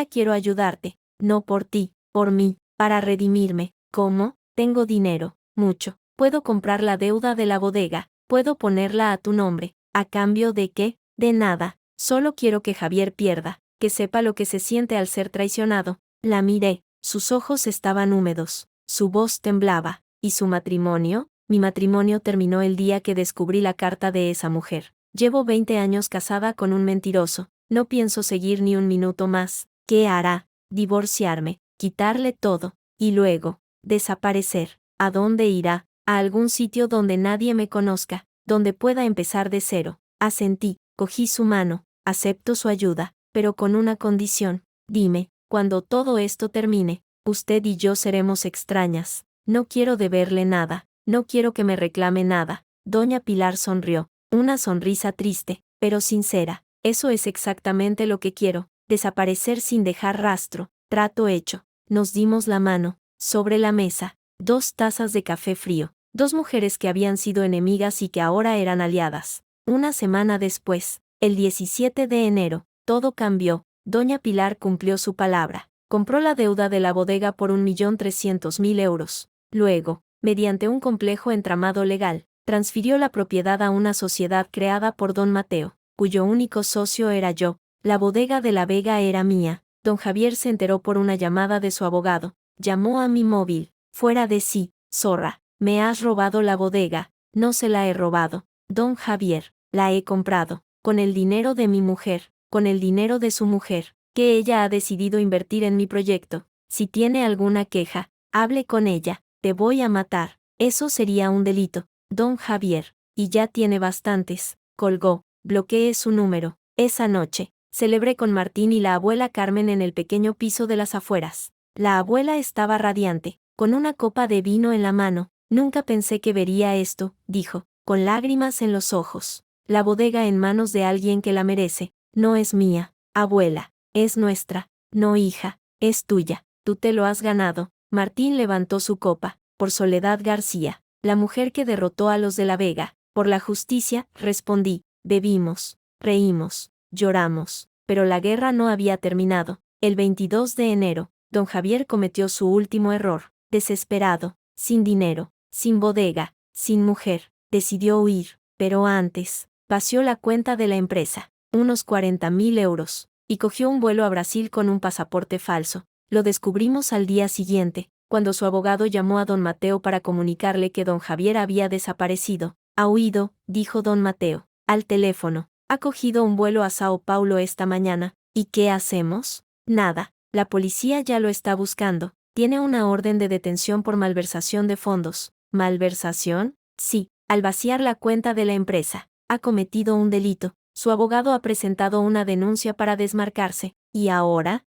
S1: quiero ayudarte, no por ti, por mí, para redimirme. ¿Cómo? Tengo dinero, mucho. Puedo comprar la deuda de la bodega, puedo ponerla a tu nombre. ¿A cambio de qué? De nada. Solo quiero que Javier pierda, que sepa lo que se siente al ser traicionado. La miré, sus ojos estaban húmedos, su voz temblaba. ¿Y su matrimonio? Mi matrimonio terminó el día que descubrí la carta de esa mujer. Llevo 20 años casada con un mentiroso, no pienso seguir ni un minuto más. ¿Qué hará? Divorciarme, quitarle todo, y luego, desaparecer. ¿A dónde irá? A algún sitio donde nadie me conozca, donde pueda empezar de cero. Asentí, cogí su mano, acepto su ayuda, pero con una condición. Dime, cuando todo esto termine, usted y yo seremos extrañas. No quiero deberle nada, no quiero que me reclame nada. Doña Pilar sonrió, una sonrisa triste, pero sincera. Eso es exactamente lo que quiero, desaparecer sin dejar rastro. Trato hecho. Nos dimos la mano, sobre la mesa, 2 tazas de café frío, 2 mujeres que habían sido enemigas y que ahora eran aliadas. Una semana después, el 17 de enero, todo cambió. Doña Pilar cumplió su palabra. Compró la deuda de la bodega por 1.300.000 euros. Luego, mediante un complejo entramado legal, transfirió la propiedad a una sociedad creada por don Mateo, cuyo único socio era yo. La bodega de la Vega era mía. Don Javier se enteró por una llamada de su abogado. Llamó a mi móvil. Fuera de sí, zorra, me has robado la bodega. No se la he robado, don Javier, la he comprado, con el dinero de mi mujer, con el dinero de su mujer, que ella ha decidido invertir en mi proyecto. Si tiene alguna queja, hable con ella. Te voy a matar. Eso sería un delito, don Javier, y ya tiene bastantes. Colgó. Bloqueé su número. Esa noche, celebré con Martín y la abuela Carmen en el pequeño piso de las afueras. La abuela estaba radiante, con una copa de vino en la mano. Nunca pensé que vería esto, dijo, con lágrimas en los ojos. La bodega en manos de alguien que la merece. No es mía, abuela, es nuestra. No, hija, es tuya. Tú te lo has ganado. Martín levantó su copa. Por Soledad García, la mujer que derrotó a los de la Vega. Por la justicia, respondí. Bebimos, reímos, lloramos. Pero la guerra no había terminado. El 22 de enero, don Javier cometió su último error. Desesperado, sin dinero, sin bodega, sin mujer, decidió huir. Pero antes, vació la cuenta de la empresa, unos 40.000 euros, y cogió un vuelo a Brasil con un pasaporte falso. Lo descubrimos al día siguiente, cuando su abogado llamó a don Mateo para comunicarle que don Javier había desaparecido. Ha huido, dijo don Mateo, al teléfono. Ha cogido un vuelo a Sao Paulo esta mañana. ¿Y qué hacemos? Nada, la policía ya lo está buscando. Tiene una orden de detención por malversación de fondos. ¿Malversación? Sí, al vaciar la cuenta de la empresa. Ha cometido un delito. Su abogado ha presentado una denuncia para desmarcarse. ¿Y ahora?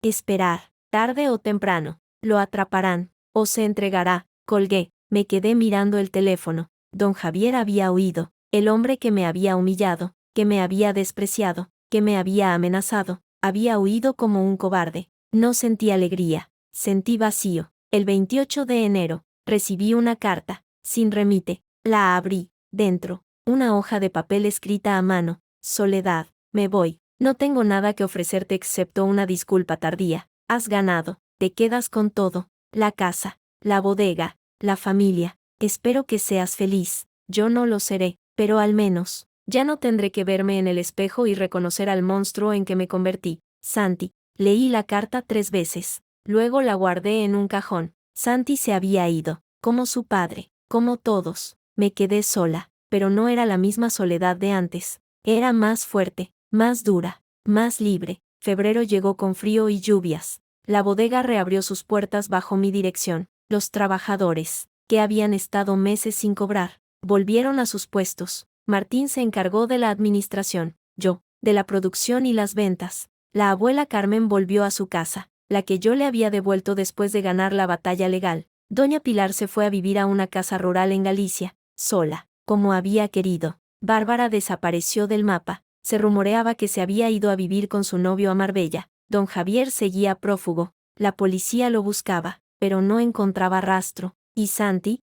S1: Esperar, tarde o temprano. Lo atraparán, o se entregará. Colgué, me quedé mirando el teléfono. Don Javier había huido. El hombre que me había humillado, que me había despreciado, que me había amenazado, había huido como un cobarde. No sentí alegría, sentí vacío. El 28 de enero, recibí una carta, sin remite. La abrí, dentro, una hoja de papel escrita a mano. Soledad, me voy. No tengo nada que ofrecerte excepto una disculpa tardía. Has ganado, te quedas con todo. La casa, la bodega, la familia. Espero que seas feliz. Yo no lo seré, pero al menos, ya no tendré que verme en el espejo y reconocer al monstruo en que me convertí. Santi. Leí la carta 3 veces. Luego la guardé en un cajón. Santi se había ido, como su padre, como todos. Me quedé sola, pero no era la misma soledad de antes. Era más fuerte, más dura, más libre. Febrero llegó con frío y lluvias. La bodega reabrió sus puertas bajo mi dirección. Los trabajadores, que habían estado meses sin cobrar, volvieron a sus puestos. Martín se encargó de la administración, yo, de la producción y las ventas. La abuela Carmen volvió a su casa, la que yo le había devuelto después de ganar la batalla legal. Doña Pilar se fue a vivir a una casa rural en Galicia, sola, como había querido. Bárbara desapareció del mapa. Se rumoreaba que se había ido a vivir con su novio a Marbella. Don Javier seguía prófugo. La policía lo buscaba, pero no encontraba rastro. Y Santi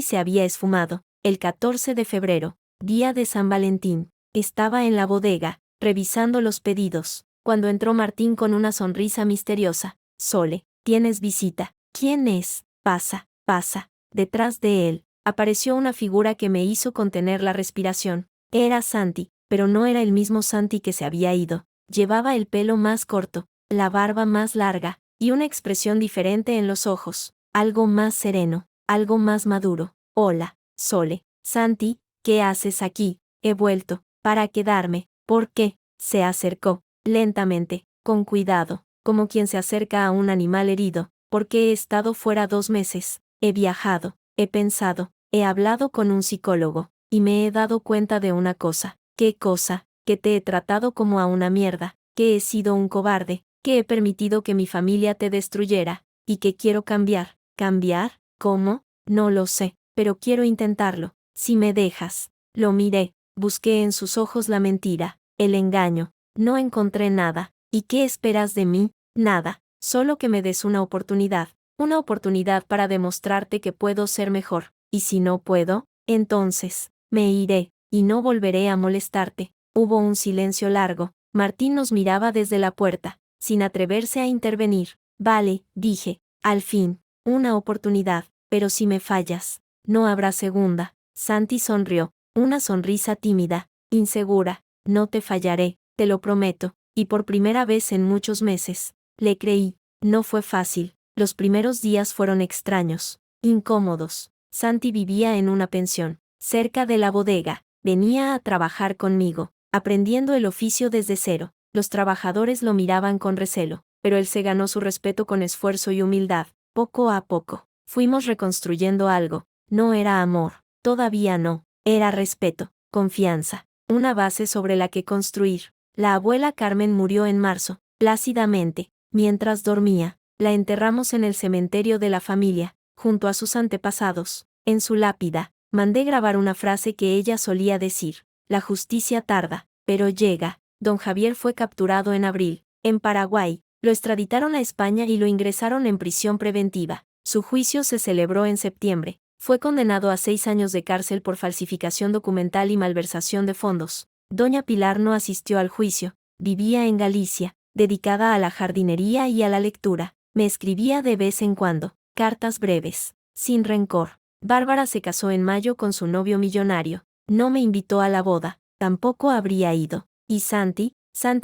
S1: se había esfumado. El 14 de febrero, día de San Valentín, estaba en la bodega, revisando los pedidos, cuando entró Martín con una sonrisa misteriosa. Sole, tienes visita. ¿Quién es? Pasa, pasa. Detrás de él, apareció una figura que me hizo contener la respiración. Era Santi, pero no era el mismo Santi que se había ido. Llevaba el pelo más corto, la barba más larga, y una expresión diferente en los ojos, algo más sereno, algo más maduro. Hola, Sole. Santi, ¿qué haces aquí? He vuelto, para quedarme. ¿Por qué? Se acercó, lentamente, con cuidado, como quien se acerca a un animal herido. Porque he estado fuera 2 meses, he viajado, he pensado, he hablado con un psicólogo, y me he dado cuenta de una cosa. ¿Qué cosa? Que te he tratado como a una mierda, que he sido un cobarde, que he permitido que mi familia te destruyera, y que quiero cambiar. ¿Cambiar? ¿Cómo? No lo sé, pero quiero intentarlo. Si me dejas. Lo miré, busqué en sus ojos la mentira, el engaño. No encontré nada. ¿Y qué esperas de mí? Nada, solo que me des una oportunidad para demostrarte que puedo ser mejor. Y si no puedo, entonces, me iré, y no volveré a molestarte. Hubo un silencio largo. Martín nos miraba desde la puerta, sin atreverse a intervenir. Vale, dije, al fin, una oportunidad, pero si me fallas, no habrá segunda. Santi sonrió, una sonrisa tímida, insegura. No te fallaré, te lo prometo, y por primera vez en muchos meses. Le creí. No fue fácil. Los primeros días fueron extraños, incómodos. Santi vivía en una pensión, cerca de la bodega. Venía a trabajar conmigo, aprendiendo el oficio desde cero. Los trabajadores lo miraban con recelo, pero él se ganó su respeto con esfuerzo y humildad. Poco a poco, fuimos reconstruyendo algo. No era amor, todavía no. Era respeto, confianza, una base sobre la que construir. La abuela Carmen murió en marzo, plácidamente, mientras dormía. La enterramos en el cementerio de la familia, junto a sus antepasados. En su lápida, mandé grabar una frase que ella solía decir: la justicia tarda, pero llega. Don Javier fue capturado en abril, en Paraguay. Lo extraditaron a España y lo ingresaron en prisión preventiva. Su juicio se celebró en septiembre. Fue condenado a 6 años de cárcel por falsificación documental y malversación de fondos. Doña Pilar no asistió al juicio. Vivía en Galicia, dedicada a la jardinería y a la lectura. Me escribía de vez en cuando, cartas breves, sin rencor. Bárbara se casó en mayo con su novio millonario. No me invitó a la boda, tampoco habría ido. Y Santi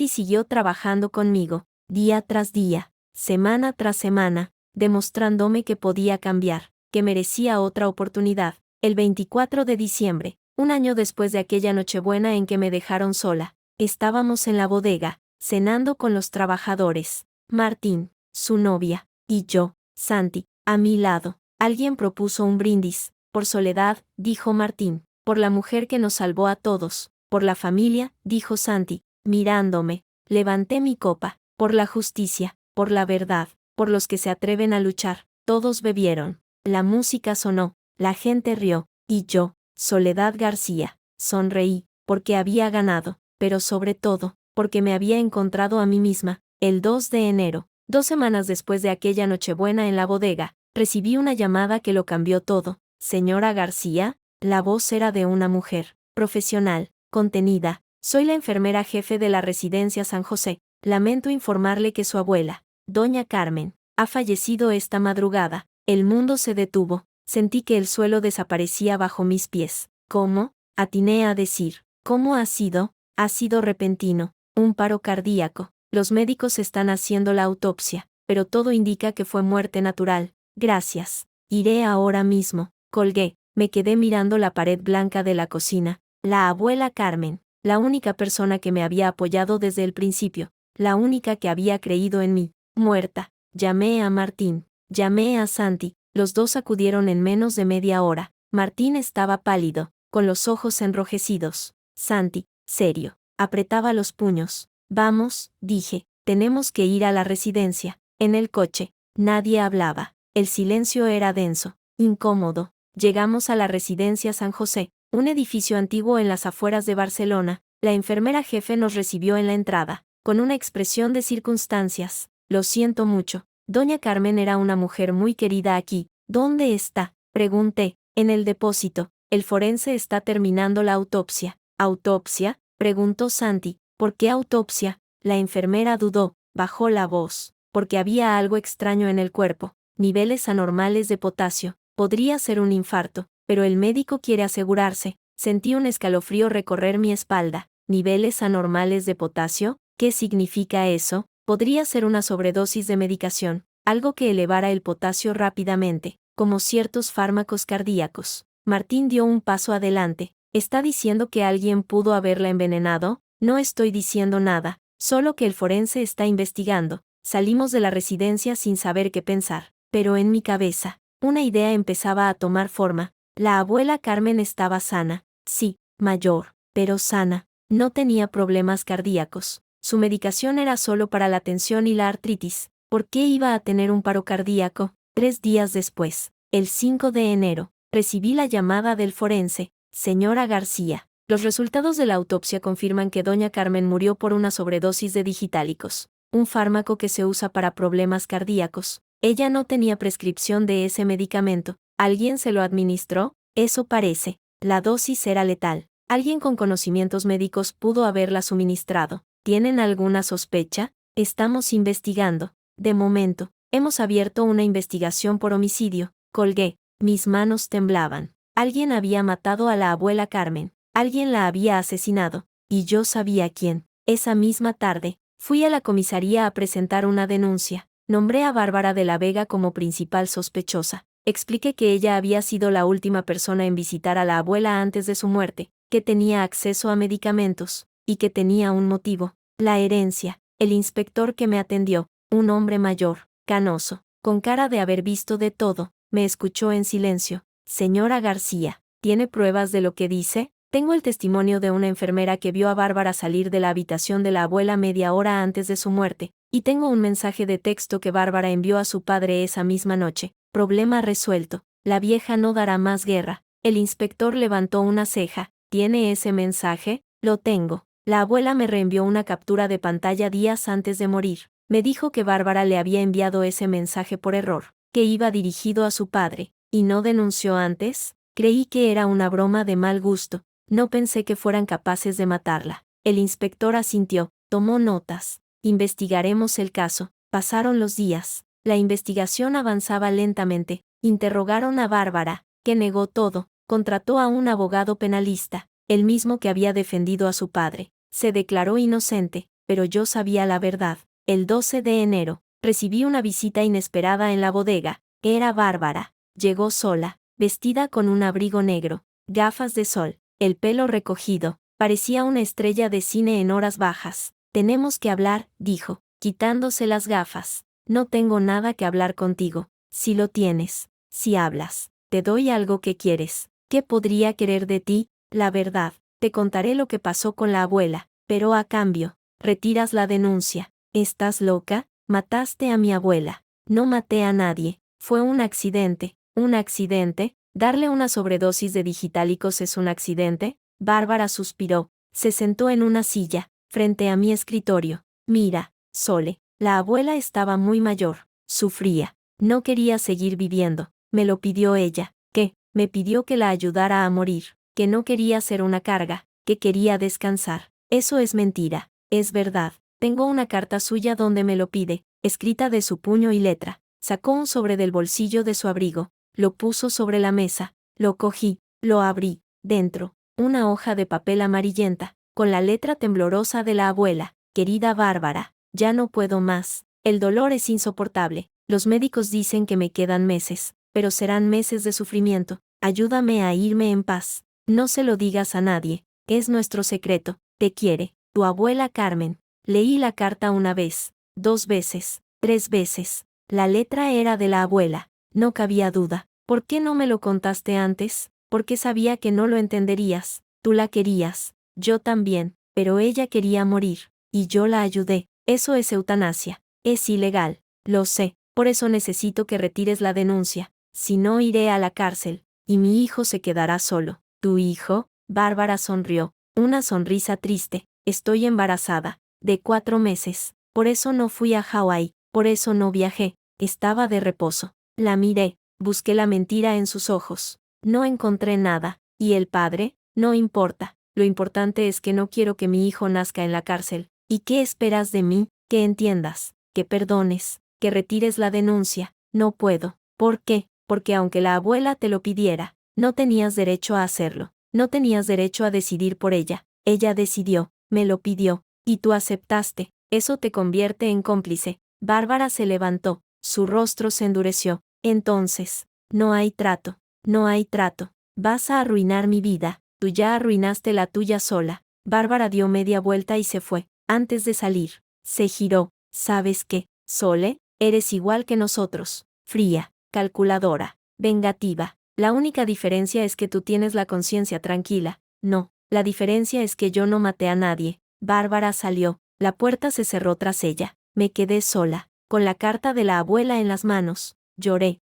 S1: siguió trabajando conmigo, día tras día, semana tras semana, demostrándome que podía cambiar, que merecía otra oportunidad. El 24 de diciembre, un año después de aquella Nochebuena en que me dejaron sola, estábamos en la bodega, cenando con los trabajadores. Martín, su novia, y yo, Santi, a mi lado. Alguien propuso un brindis. Por Soledad, dijo Martín. Por la mujer que nos salvó a todos. Por la familia, dijo Santi, mirándome. Levanté mi copa. Por la justicia, por la verdad, por los que se atreven a luchar. Todos bebieron. La música sonó, la gente rió, y yo, Soledad García, sonreí, porque había ganado, pero sobre todo, porque me había encontrado a mí misma. El 2 de enero, 2 semanas después de aquella Nochebuena en la bodega, recibí una llamada que lo cambió todo. Señora García, la voz era de una mujer, profesional, contenida. Soy la enfermera jefe de la residencia San José. Lamento informarle que su abuela, doña Carmen, ha fallecido esta madrugada. El mundo se detuvo. Sentí que el suelo desaparecía bajo mis pies. ¿Cómo? Atiné a decir. ¿Cómo ha sido? Ha sido repentino. Un paro cardíaco. Los médicos están haciendo la autopsia, pero todo indica que fue muerte natural. Gracias. Iré ahora mismo. Colgué. Me quedé mirando la pared blanca de la cocina. La abuela Carmen, la única persona que me había apoyado desde el principio, la única que había creído en mí, muerta. Llamé a Martín. Llamé a Santi. Los dos acudieron en menos de media hora. Martín estaba pálido, con los ojos enrojecidos. Santi, serio, apretaba los puños. Vamos, dije, tenemos que ir a la residencia. En el coche, nadie hablaba. El silencio era denso, incómodo. Llegamos a la residencia San José, un edificio antiguo en las afueras de Barcelona. La enfermera jefe nos recibió en la entrada, con una expresión de circunstancias. Lo siento mucho. Doña Carmen era una mujer muy querida aquí. ¿Dónde está? Pregunté. En el depósito. El forense está terminando la autopsia. ¿Autopsia? Preguntó Santi. ¿Por qué autopsia? La enfermera dudó, bajó la voz. Porque había algo extraño en el cuerpo. Niveles anormales de potasio. Podría ser un infarto, pero el médico quiere asegurarse. Sentí un escalofrío recorrer mi espalda. ¿Niveles anormales de potasio? ¿Qué significa eso? Podría ser una sobredosis de medicación, algo que elevara el potasio rápidamente, como ciertos fármacos cardíacos. Martín dio un paso adelante. ¿Está diciendo que alguien pudo haberla envenenado? No estoy diciendo nada, solo que el forense está investigando. Salimos de la residencia sin saber qué pensar, pero en mi cabeza, una idea empezaba a tomar forma. La abuela Carmen estaba sana, sí, mayor, pero sana. No tenía problemas cardíacos. Su medicación era solo para la tensión y la artritis. ¿Por qué iba a tener un paro cardíaco? 3 días después, el 5 de enero, recibí la llamada del forense. Señora García, los resultados de la autopsia confirman que doña Carmen murió por una sobredosis de digitálicos, un fármaco que se usa para problemas cardíacos. Ella no tenía prescripción de ese medicamento. ¿Alguien se lo administró? Eso parece. La dosis era letal. Alguien con conocimientos médicos pudo haberla suministrado. ¿Tienen alguna sospecha? Estamos investigando. De momento, hemos abierto una investigación por homicidio. Colgué. Mis manos temblaban. Alguien había matado a la abuela Carmen. Alguien la había asesinado. Y yo sabía quién. Esa misma tarde, fui a la comisaría a presentar una denuncia. Nombré a Bárbara de la Vega como principal sospechosa. Expliqué que ella había sido la última persona en visitar a la abuela antes de su muerte, que tenía acceso a medicamentos, y que tenía un motivo, la herencia. El inspector que me atendió, un hombre mayor, canoso, con cara de haber visto de todo, me escuchó en silencio. Señora García, ¿tiene pruebas de lo que dice? Tengo el testimonio de una enfermera que vio a Bárbara salir de la habitación de la abuela media hora antes de su muerte, y tengo un mensaje de texto que Bárbara envió a su padre esa misma noche. Problema resuelto. La vieja no dará más guerra. El inspector levantó una ceja. ¿Tiene ese mensaje? Lo tengo. La abuela me reenvió una captura de pantalla días antes de morir. Me dijo que Bárbara le había enviado ese mensaje por error, que iba dirigido a su padre. ¿Y no denunció antes? Creí que era una broma de mal gusto. No pensé que fueran capaces de matarla. El inspector asintió, tomó notas. Investigaremos el caso. Pasaron los días. La investigación avanzaba lentamente. Interrogaron a Bárbara, que negó todo. Contrató a un abogado penalista, el mismo que había defendido a su padre. Se declaró inocente, pero yo sabía la verdad. El 12 de enero, recibí una visita inesperada en la bodega. Era Bárbara. Llegó sola, vestida con un abrigo negro, gafas de sol, el pelo recogido. Parecía una estrella de cine en horas bajas. Tenemos que hablar, dijo, quitándose las gafas. No tengo nada que hablar contigo. Si lo tienes, si hablas, te doy algo que quieres. ¿Qué podría querer de ti? La verdad. Te contaré lo que pasó con la abuela, pero a cambio, retiras la denuncia. ¿Estás loca? Mataste a mi abuela. No maté a nadie. Fue un accidente. ¿Un accidente? ¿Darle una sobredosis de digitálicos es un accidente? Bárbara suspiró. Se sentó en una silla, frente a mi escritorio. Mira, Sole, la abuela estaba muy mayor. Sufría. No quería seguir viviendo. Me lo pidió ella. ¿Qué? Me pidió que la ayudara a morir. Que no quería ser una carga. Que quería descansar. Eso es mentira. Es verdad. Tengo una carta suya donde me lo pide, escrita de su puño y letra. Sacó un sobre del bolsillo de su abrigo. Lo puso sobre la mesa. Lo cogí. Lo abrí. Dentro, una hoja de papel amarillenta, con la letra temblorosa de la abuela. Querida Bárbara, ya no puedo más. El dolor es insoportable. Los médicos dicen que me quedan meses, pero serán meses de sufrimiento. Ayúdame a irme en paz. No se lo digas a nadie. Es nuestro secreto. Te quiere, tu abuela Carmen. Leí la carta una vez, 2 veces, 3 veces. La letra era de la abuela. No cabía duda. ¿Por qué no me lo contaste antes? Porque sabía que no lo entenderías. Tú la querías. Yo también. Pero ella quería morir. Y yo la ayudé. Eso es eutanasia. Es ilegal. Lo sé. Por eso necesito que retires la denuncia. Si no, iré a la cárcel. Y mi hijo se quedará solo. ¿Tu hijo? Bárbara sonrió. Una sonrisa triste. Estoy embarazada. De 4 meses. Por eso no fui a Hawái. Por eso no viajé. Estaba de reposo. La miré. Busqué la mentira en sus ojos. No encontré nada. ¿Y el padre? No importa. Lo importante es que no quiero que mi hijo nazca en la cárcel. ¿Y qué esperas de mí? Que entiendas. Que perdones. Que retires la denuncia. No puedo. ¿Por qué? Porque aunque la abuela te lo pidiera, no tenías derecho a hacerlo. No tenías derecho a decidir por ella. Ella decidió. Me lo pidió. Y tú aceptaste. Eso te convierte en cómplice. Bárbara se levantó. Su rostro se endureció. Entonces, no hay trato. No hay trato. Vas a arruinar mi vida. Tú ya arruinaste la tuya sola. Bárbara dio media vuelta y se fue. Antes de salir, se giró. ¿Sabes qué, Sole? Eres igual que nosotros. Fría, calculadora, vengativa. La única diferencia es que tú tienes la conciencia tranquila. No, la diferencia es que yo no maté a nadie. Bárbara salió. La puerta se cerró tras ella. Me quedé sola, con la carta de la abuela en las manos. Lloré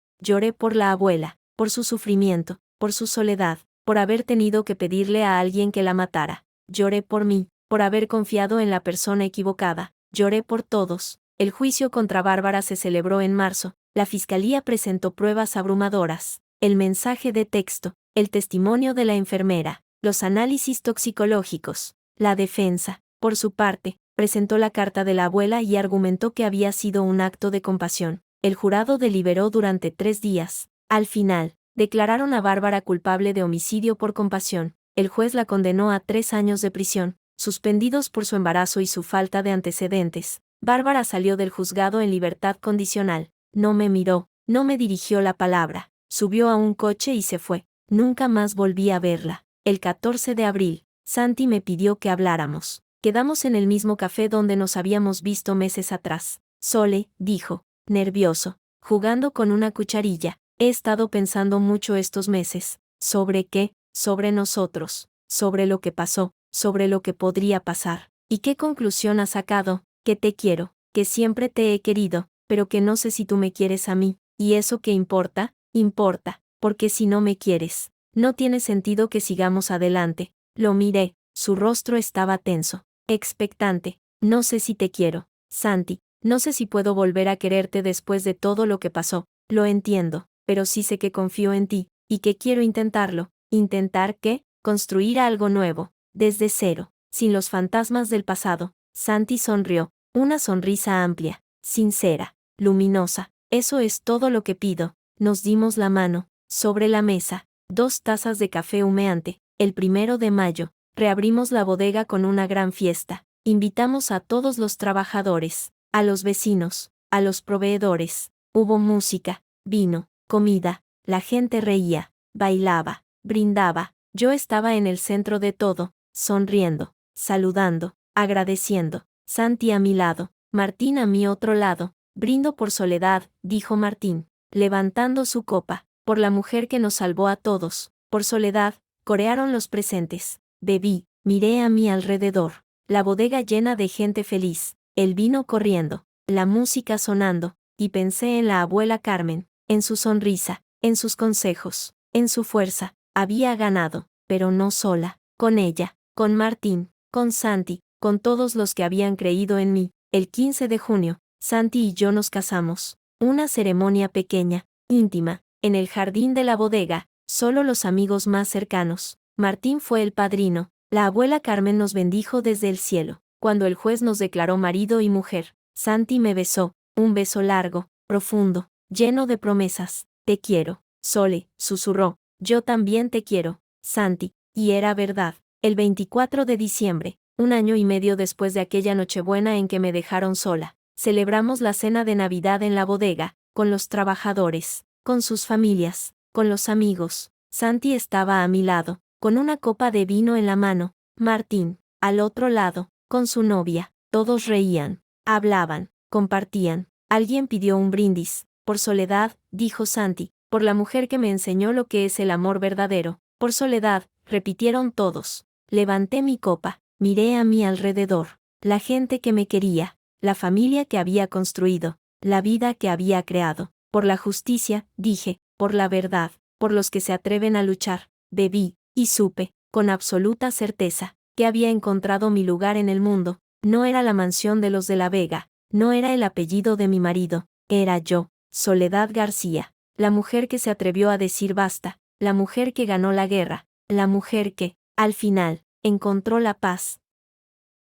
S1: por la abuela, por su sufrimiento, por su soledad, por haber tenido que pedirle a alguien que la matara. Lloré por mí, por haber confiado en la persona equivocada. Lloré por todos. El juicio contra Bárbara se celebró en marzo. La fiscalía presentó pruebas abrumadoras. El mensaje de texto, el testimonio de la enfermera, los análisis toxicológicos. La defensa, por su parte, presentó la carta de la abuela y argumentó que había sido un acto de compasión. El jurado deliberó durante 3 días. Al final, declararon a Bárbara culpable de homicidio por compasión. El juez la condenó a 3 años de prisión, suspendidos por su embarazo y su falta de antecedentes. Bárbara salió del juzgado en libertad condicional. No me miró, no me dirigió la palabra. Subió a un coche y se fue. Nunca más volví a verla. El 14 de abril, Santi me pidió que habláramos. Quedamos en el mismo café donde nos habíamos visto meses atrás. Sole, dijo, nervioso, jugando con una cucharilla. He estado pensando mucho estos meses. ¿Sobre qué? Sobre nosotros. Sobre lo que pasó. Sobre lo que podría pasar. ¿Y qué conclusión has sacado? Que te quiero. Que siempre te he querido. Pero que no sé si tú me quieres a mí. ¿Y eso qué importa? Importa. Porque si no me quieres, no tiene sentido que sigamos adelante. Lo miré. Su rostro estaba tenso. Expectante. No sé si te quiero, Santi. No sé si puedo volver a quererte después de todo lo que pasó. Lo entiendo, pero sí sé que confío en ti, y que quiero intentarlo. ¿Intentar qué? Construir algo nuevo, desde cero, sin los fantasmas del pasado. Santi sonrió, una sonrisa amplia, sincera, luminosa. Eso es todo lo que pido. Nos dimos la mano. Sobre la mesa, 2 tazas de café humeante. El 1 de mayo, reabrimos la bodega con una gran fiesta. Invitamos a todos los trabajadores, a los vecinos, a los proveedores. Hubo música, vino, comida. La gente reía, bailaba, brindaba. Yo estaba en el centro de todo, sonriendo, saludando, agradeciendo. Santi a mi lado, Martín a mi otro lado. Brindo por Soledad, dijo Martín, levantando su copa, por la mujer que nos salvó a todos. Por Soledad, corearon los presentes. Bebí, miré a mi alrededor. La bodega llena de gente feliz, el vino corriendo, la música sonando. y pensé en la abuela Carmen, en su sonrisa, en sus consejos, en su fuerza. Había ganado, pero no sola, con ella, con Martín, con Santi, con todos los que habían creído en mí. El 15 de junio, Santi y yo nos casamos. Una ceremonia pequeña, íntima, en el jardín de la bodega, solo los amigos más cercanos. Martín fue el padrino. La abuela Carmen nos bendijo desde el cielo. Cuando el juez nos declaró marido y mujer, Santi me besó, un beso largo, profundo, lleno de promesas. Te quiero, Sole, susurró. Yo también te quiero, Santi. Y era verdad. El 24 de diciembre, un año y medio después de aquella Nochebuena en que me dejaron sola, celebramos la cena de Navidad en la bodega, con los trabajadores, con sus familias, con los amigos. Santi estaba a mi lado, con una copa de vino en la mano. Martín, al otro lado, con su novia. Todos reían, hablaban, compartían. Alguien pidió un brindis. Por Soledad, dijo Santi, por la mujer que me enseñó lo que es el amor verdadero. Por Soledad, repitieron todos. Levanté mi copa, miré a mi alrededor. La gente que me quería, la familia que había construido, la vida que había creado. Por la justicia, dije, por la verdad, por los que se atreven a luchar. Bebí, y supe, con absoluta certeza, que había encontrado mi lugar en el mundo. No era la mansión de los de la Vega, no era el apellido de mi marido, era yo, Soledad García, la mujer que se atrevió a decir basta, la mujer que ganó la guerra, la mujer que, al final, encontró la paz.